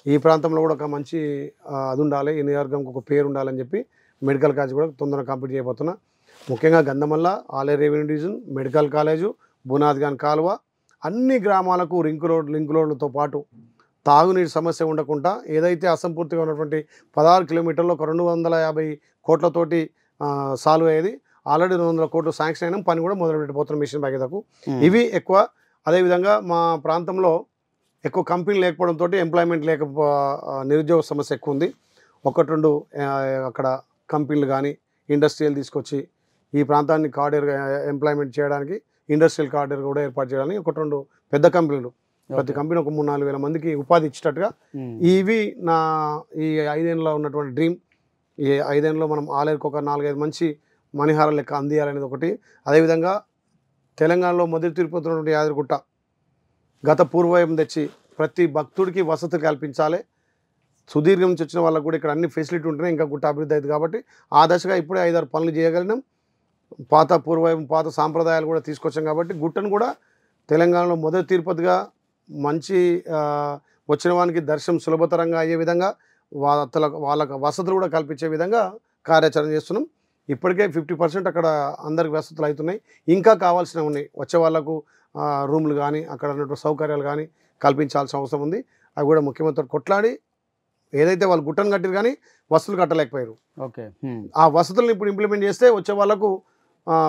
ఈ ప్రాంతంలో కూడా ఒక మంచి అది ఉండాలి, ఈ నియోజకవర్గంకి ఒక పేరు ఉండాలని చెప్పి మెడికల్ కాలేజ్ కూడా తొందరగా కంప్లీట్ చేయబోతున్నా. ముఖ్యంగా Gandhamalla, Aleru revenue division, medical college, Bunadgan కాలువ, అన్ని గ్రామాలకు లింక్ రోడ్లతో పాటు తాగునీటి సమస్య ఉండకుండా ఏదైతే అసంపూర్తిగా ఉన్నటువంటి 16 కిలోమీటర్లు ఒక 250 కోట్లతోటి సాల్వ్ అయ్యేది. ఆల్రెడీ 200 కోట్లు శాంక్షన్ అయినా పని కూడా మొదలు పెట్టబోతున్నాం మిషన్ భగీరథకు. ఇవి ఎక్కువ. అదేవిధంగా మా ప్రాంతంలో ఎక్కువ కంపెనీలు లేకపోవడంతో ఎంప్లాయ్మెంట్ నిరుద్యోగ సమస్య ఎక్కువ ఉంది. 1-2 అక్కడ కంపెనీలు కానీ ఇండస్ట్రియల్ తీసుకొచ్చి ఈ ప్రాంతాన్ని కార్డర్ ఎంప్లాయ్మెంట్ చేయడానికి ఇండస్ట్రియల్ కార్డర్ కూడా ఏర్పాటు చేయడానికి 1-2 పెద్ద కంపెనీలు, ప్రతి కంపెనీ ఒక 3-4 వేల మందికి ఉపాధి ఇచ్చేటట్టుగా ఇవి నా ఈ 5 ఏళ్ళలో ఉన్నటువంటి డ్రీమ్. ఈ 5 ఏళ్ళలో మనం ఆలేరుకు ఒక 4-5 మంచి మణిహార లెక్క అందియాలనేది ఒకటి. అదేవిధంగా తెలంగాణలో మొదటి తిరుపతి యాదగిరిగుట్ట గత పూర్వం తెచ్చి ప్రతి భక్తుడికి వసతి కల్పించాలి. సుదీర్ఘం నుంచి వచ్చిన వాళ్ళకు కూడా ఇక్కడ అన్ని ఫెసిలిటీ ఉంటేనే ఇంకా గుట్ట అభివృద్ధి అవుతుంది. కాబట్టి ఆ దశగా ఇప్పుడే 5-6 పనులు చేయగలిగినాం. పాత సాంప్రదాయాలు కూడా తీసుకొచ్చాం కాబట్టి గుట్టను కూడా తెలంగాణలో మొదటి తిరుపతిగా మంచి వచ్చిన వానికి దర్శనం సులభతరంగా అయ్యే విధంగా వాళ్ళకు వసతులు కూడా కల్పించే విధంగా కార్యాచరణ చేస్తున్నాం. ఇప్పటికే 50% అక్కడ అందరికి వసతులు అవుతున్నాయి. ఇంకా కావాల్సినవి ఉన్నాయి. వచ్చే వాళ్ళకు రూమ్లు కానీ అక్కడ ఉన్నటువంటి సౌకర్యాలు కానీ కల్పించాల్సిన అవసరం ఉంది. అవి కూడా ముఖ్యమంత్రి కొట్లాడి ఏదైతే వాళ్ళు గుట్టను కట్టారు కానీ వసతులు కట్టలేకపోయారు. ఓకే, ఆ వసతులను ఇప్పుడు ఇంప్లిమెంట్ చేస్తే వచ్చే వాళ్ళకు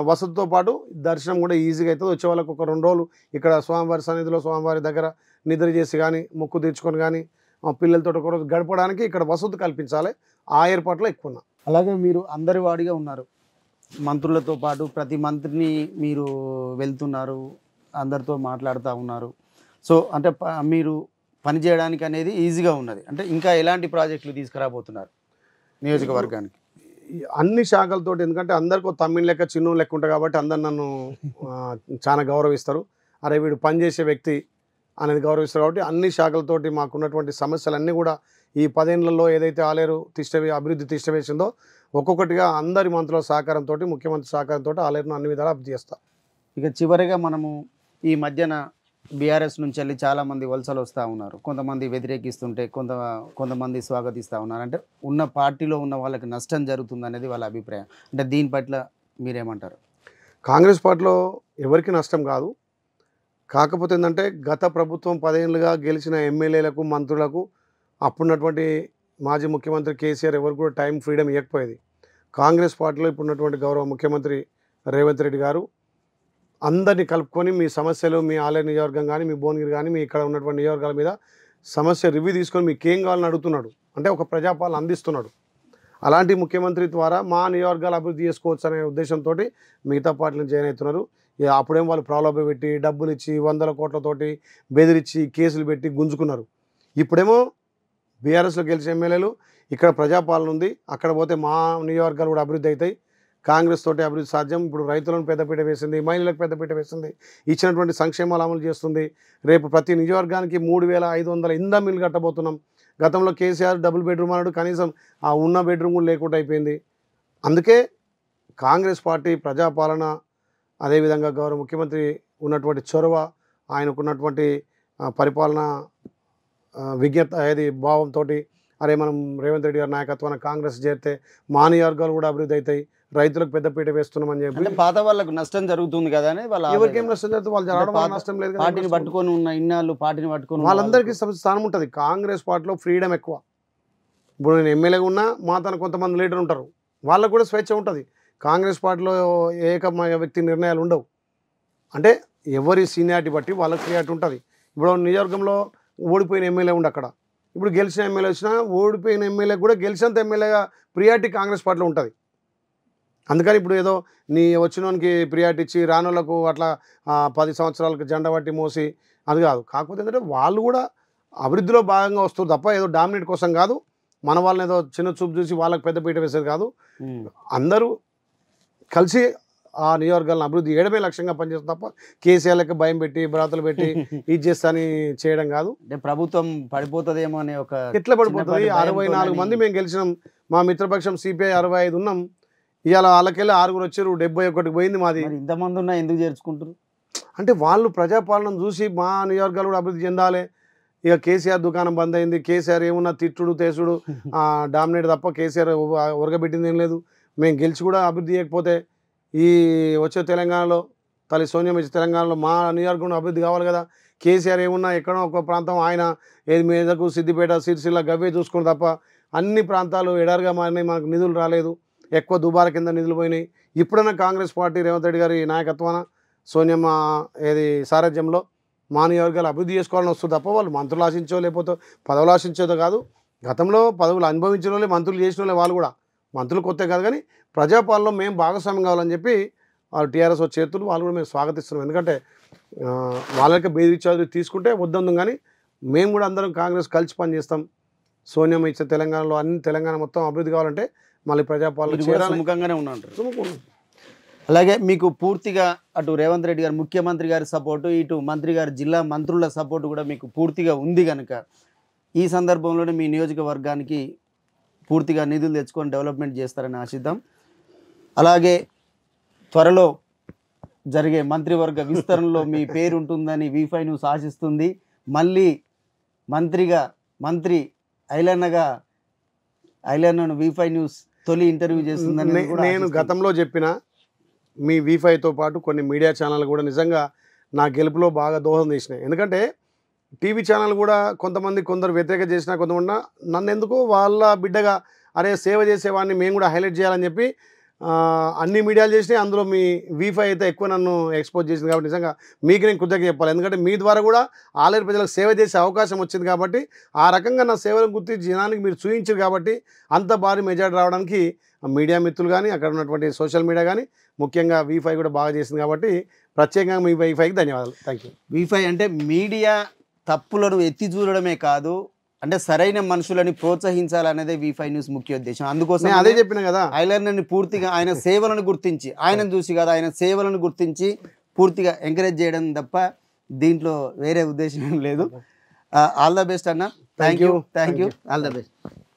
వసతితో పాటు దర్శనం కూడా ఈజీగా అవుతుంది. వచ్చే వాళ్ళకు ఒక 2 రోజులు ఇక్కడ స్వామివారి సన్నిధిలో స్వామివారి దగ్గర నిద్ర చేసి కానీ మొక్కు తీర్చుకొని కానీ పిల్లలతో ఒక రోజు గడపడానికి ఇక్కడ వసతి కల్పించాలి. ఆ ఏర్పాట్లో ఎక్కువ ఉన్నా. అలాగే మీరు అందరి వాడిగా ఉన్నారు, మంత్రులతో పాటు ప్రతి మంత్రిని మీరు వెళ్తున్నారు, అందరితో మాట్లాడుతూ ఉన్నారు. సో అంటే మీరు పని చేయడానికి అనేది ఈజీగా ఉన్నది. అంటే ఇంకా ఎలాంటి ప్రాజెక్టులు తీసుకురాబోతున్నారు నియోజకవర్గానికి? అన్ని శాఖలతో, ఎందుకంటే అందరికీ తమ్మిడి లెక్క చిన్న లెక్క ఉంటుంది కాబట్టి అందరు నన్ను చాలా గౌరవిస్తారు. అరే వీడు పనిచేసే వ్యక్తి అనేది గౌరవిస్తారు. కాబట్టి అన్ని శాఖలతోటి మాకున్నటువంటి సమస్యలన్నీ కూడా ఈ 10 ఏళ్లలో ఏదైతే ఆలేరు అభివృద్ధి తిష్టవేసిందో ఒక్కొక్కటిగా అందరి మంత్రుల సహకారంతో, ముఖ్యమంత్రి సహకారంతో ఆలేరును అన్ని విధాలు అభివృద్ధి చేస్తాం. ఇక చివరిగా మనము ఈ మధ్యన బీఆర్ఎస్ నుంచి వెళ్ళి చాలామంది వలసలు వస్తూ ఉన్నారు. కొంతమంది వ్యతిరేకిస్తుంటే కొంతమంది స్వాగతిస్తూ ఉన్నారు. అంటే ఉన్న పార్టీలో ఉన్న వాళ్ళకి నష్టం జరుగుతుంది అనేది వాళ్ళ అభిప్రాయం. అంటే దీని పట్ల మీరేమంటారు? కాంగ్రెస్ పార్టీలో ఎవరికి నష్టం కాదు. కాకపోతే ఏంటంటే గత ప్రభుత్వం 10 ఏళ్ళుగా గెలిచిన ఎమ్మెల్యేలకు, మంత్రులకు అప్పుడున్నటువంటి మాజీ ముఖ్యమంత్రి కేసీఆర్ ఎవరు కూడా టైం ఫ్రీడమ్ ఇవ్వకపోయేది. కాంగ్రెస్ పార్టీలో ఇప్పుడున్నటువంటి గౌరవ ముఖ్యమంత్రి రేవంత్ రెడ్డి గారు అందరినీ కలుపుకొని మీ సమస్యలు, మీ ఆలేరు నియోజకవర్గం కానీ, మీ భువనగిరి కానీ, మీ ఇక్కడ ఉన్నటువంటి నియోజకవర్గాల మీద సమస్య రివ్యూ తీసుకొని మీకేం కావాలని అడుగుతున్నాడు, అంటే ఒక ప్రజాపాలన అందిస్తున్నాడు. అలాంటి ముఖ్యమంత్రి ద్వారా మా నియోజకవర్గాలు అభివృద్ధి చేసుకోవచ్చు అనే ఉద్దేశంతో మిగతా పార్టీలను జాయిన్ అవుతున్నారు. అప్పుడేం వాళ్ళు ప్రాలోభ పెట్టి డబ్బులు ఇచ్చి 100 కోట్లతోటి బెదిరించి కేసులు పెట్టి గుంజుకున్నారు. ఇప్పుడేమో బీఆర్ఎస్లో గెలిచిన ఎమ్మెల్యేలు ఇక్కడ ప్రజాపాలన ఉంది, అక్కడ పోతే మా నియోజకవర్గాలు కూడా అభివృద్ధి అవుతాయి, కాంగ్రెస్ తోటి అభివృద్ధి సాధ్యం. ఇప్పుడు రైతులను పెద్దపీట వేసింది, మహిళలకు పెద్దపీట వేసింది, ఇచ్చినటువంటి సంక్షేమాలు అమలు చేస్తుంది. రేపు ప్రతి నియోజకవర్గానికి 3500 ఇంధన మిల్లు కట్టబోతున్నాం. గతంలో కేసీఆర్ డబుల్ బెడ్రూమ్ అన్నాడు, కనీసం ఆ ఉన్న బెడ్రూమ్ కూడా లేకుండా అయిపోయింది. అందుకే కాంగ్రెస్ పార్టీ ప్రజాపాలన, అదేవిధంగా గౌరవ ముఖ్యమంత్రి ఉన్నటువంటి చొరవ, ఆయనకున్నటువంటి పరిపాలన విజ్ఞత ఏది భావంతో అరే మనం రేవంత్ రెడ్డి గారి నాయకత్వాన కాంగ్రెస్ చేరితే మా నియోజకవర్గాలు కూడా అభివృద్ధి అవుతాయి, రైతులకు పెద్దపీట వేస్తున్నామని చెప్పి పాత వాళ్ళకు నష్టం జరుగుతుంది కదా అని ఎవరికేం నష్టం జరుగుతుంది, వాళ్ళు జరగడం వల్ల నష్టం లేదు. పార్టీని పట్టుకొని ఉన్న ఇన్నాళ్ళు పార్టీని పట్టుకొని వాళ్ళందరికీ స్థానం ఉంటుంది. కాంగ్రెస్ పార్టీలో ఫ్రీడమ్ ఎక్కువ. ఇప్పుడు నేను ఎమ్మెల్యేగా ఉన్నా మా తన కొంతమంది లీడర్ ఉంటారు, వాళ్ళకు కూడా స్వేచ్ఛ ఉంటుంది. కాంగ్రెస్ పార్టీలో ఏకమైన వ్యక్తి నిర్ణయాలు ఉండవు. అంటే ఎవరి సీనియారిటీ బట్టి వాళ్ళకి సీనియారిటీ ఉంటుంది. ఇప్పుడు నియోజకవర్గంలో ఓడిపోయిన ఎమ్మెల్యే ఉండి అక్కడ, ఇప్పుడు గెలిచిన ఎమ్మెల్యే వచ్చినా ఓడిపోయిన ఎమ్మెల్యే కూడా గెలిచినంత ఎమ్మెల్యేగా ప్రియారిటీ కాంగ్రెస్ పార్టీలో ఉంటుంది. అందుకని ఇప్పుడు ఏదో నీ వచ్చినోనికి ప్రియారిటీ ఇచ్చి రానోళ్ళకు అట్లా 10 సంవత్సరాలకు జెండా పట్టి మోసి అది కాదు. కాకపోతే ఏంటంటే వాళ్ళు కూడా అభివృద్ధిలో భాగంగా వస్తారు తప్ప ఏదో డామినేట్ కోసం కాదు, మన వాళ్ళని ఏదో చిన్న చూపు చూసి వాళ్ళకి పెద్దపీట వేసేది కాదు. అందరూ కలిసి ఆ నియోజకవర్గాలను అభివృద్ధి చేయడమే లక్ష్యంగా పనిచేస్తుంది తప్ప కేసీఆర్లకు భయం పెట్టి బ్రాతలు పెట్టి ఇది చేస్తాని చేయడం కాదు. అంటే ప్రభుత్వం పడిపోతుందేమో అనే ఒక ఎట్లా పడిపోతుంది? 64 మంది మేము గెలిచినాం, మా మిత్రపక్షం సిపిఐ 65 ఉన్నాం, ఇవాళ వాళ్ళకెళ్ళి 6 వచ్చారు, 71 పోయింది మాది. ఇంతమంది ఉన్నా ఎందుకు చేర్చుకుంటారు? అంటే వాళ్ళు ప్రజాపాలన చూసి మా నియోజకవర్గాలు కూడా అభివృద్ధి చెందాలి. ఇక కేసీఆర్ దుకాణం బంద్ అయింది, కేసీఆర్ ఏమున్నా తిట్టుడు తేసుడు డామినేట్ తప్ప కేసీఆర్ ఉరగబెట్టింది ఏం లేదు. మేము గెలిచి కూడా అభివృద్ధి చేయకపోతే ఈ వచ్చే తెలంగాణలో తల్లి సోనియా వచ్చే తెలంగాణలో మా నియోజకవర్గం అభివృద్ధి కావాలి కదా. కేసీఆర్ ఏమున్నా ఎక్కడో ఒక ప్రాంతం ఆయన ఏది మీదకు సిద్దిపేట సిరిసిల్ల గవ్వే చూసుకుని తప్ప అన్ని ప్రాంతాలు ఎడారుగా మారినాయి, మనకు నిధులు రాలేదు, ఎక్కువ దుబారా కింద నిధులు పోయినాయి. ఇప్పుడైనా కాంగ్రెస్ పార్టీ రేవంత్ రెడ్డి గారి నాయకత్వాన సోనియమ్మ ఏది సారథ్యంలో మా నియోజకవర్గాలు అభివృద్ధి చేసుకోవాలని వస్తుంది తప్ప వాళ్ళు మంత్రులు ఆశించో లేకపోతే పదవులు ఆశించేదో కాదు. గతంలో పదవులు అనుభవించిన వాళ్ళే మంత్రులు చేసిన వాళ్ళే, వాళ్ళు కూడా మంత్రులు కొత్త కాదు. కానీ ప్రజాపాలనలో మేము భాగస్వామ్యం కావాలని చెప్పి వాళ్ళు టీఆర్ఎస్ వచ్చి చేతులు వాళ్ళు కూడా మేము స్వాగతిస్తున్నాం. ఎందుకంటే వాళ్ళకి బెదిరించారు తీసుకుంటే వద్దందు, కానీ మేము కూడా అందరం కాంగ్రెస్ కలిసి పనిచేస్తాం. సోనియమ్మ ఇచ్చే తెలంగాణలో అన్ని తెలంగాణ మొత్తం అభివృద్ధి కావాలంటే మళ్ళీ ప్రజాపాలన సుముఖంగానే ఉన్నాడు. అలాగే మీకు పూర్తిగా అటు రేవంత్ రెడ్డి గారు ముఖ్యమంత్రి గారి సపోర్టు, ఇటు మంత్రి గారి జిల్లా మంత్రుల సపోర్టు కూడా మీకు పూర్తిగా ఉంది కనుక ఈ సందర్భంలోనే మీ నియోజకవర్గానికి పూర్తిగా నిధులు తెచ్చుకొని డెవలప్మెంట్ చేస్తారని ఆశిద్దాం. అలాగే త్వరలో జరిగే మంత్రివర్గ విస్తరణలో మీ పేరు ఉంటుందని V5 న్యూస్ ఆశిస్తుంది. మళ్ళీ మంత్రి ఐలన్నను V5 న్యూస్ తొలి ఇంటర్వ్యూ చేస్తుందని నేను గతంలో చెప్పిన మీ V5తో పాటు కొన్ని మీడియా ఛానల్ కూడా నిజంగా నా గెలుపులో బాగా దోహదం చేసినాయి. ఎందుకంటే టీవీ ఛానల్ కూడా కొందరు వ్యతిరేక చేసినా కొంతమంది నన్ను ఎందుకు వాళ్ళ బిడ్డగా అరే సేవ చేసేవాడిని మేము కూడా హైలైట్ చేయాలని చెప్పి అన్ని మీడియాలు చేసినాయి. అందులో మీ V5 అయితే ఎక్కువ నన్ను ఎక్స్పోజ్ చేసింది కాబట్టి నిజంగా మీకు నేను కృతజ్ఞత చెప్పాలి. ఎందుకంటే మీ ద్వారా కూడా ఆలేరు ప్రజలకు సేవ చేసే అవకాశం వచ్చింది కాబట్టి ఆ రకంగా నా సేవలను గుర్తించి జనానికి మీరు చూపించారు కాబట్టి అంత భారీ మెజార్టీ రావడానికి మీడియా మిత్రులు కానీ అక్కడ ఉన్నటువంటి సోషల్ మీడియా కానీ ముఖ్యంగా V5 కూడా బాగా చేసింది కాబట్టి ప్రత్యేకంగా మీ V5కి ధన్యవాదాలు. Thank you. V5 అంటే మీడియా తప్పులను ఎత్తి చూడడమే కాదు, అంటే సరైన మనుషులని ప్రోత్సహించాలనేదే V5 న్యూస్ ముఖ్య ఉద్దేశం. అందుకోసం అదే చెప్పిన కదా, ఐలన్నని పూర్తిగా ఆయన సేవలను గుర్తించి, ఆయనను చూసి కాదు ఆయన సేవలను గుర్తించి పూర్తిగా ఎంకరేజ్ చేయడం తప్ప దీంట్లో వేరే ఉద్దేశం ఏం లేదు. ఆల్ ద బెస్ట్ అన్న. Thank you. All the best.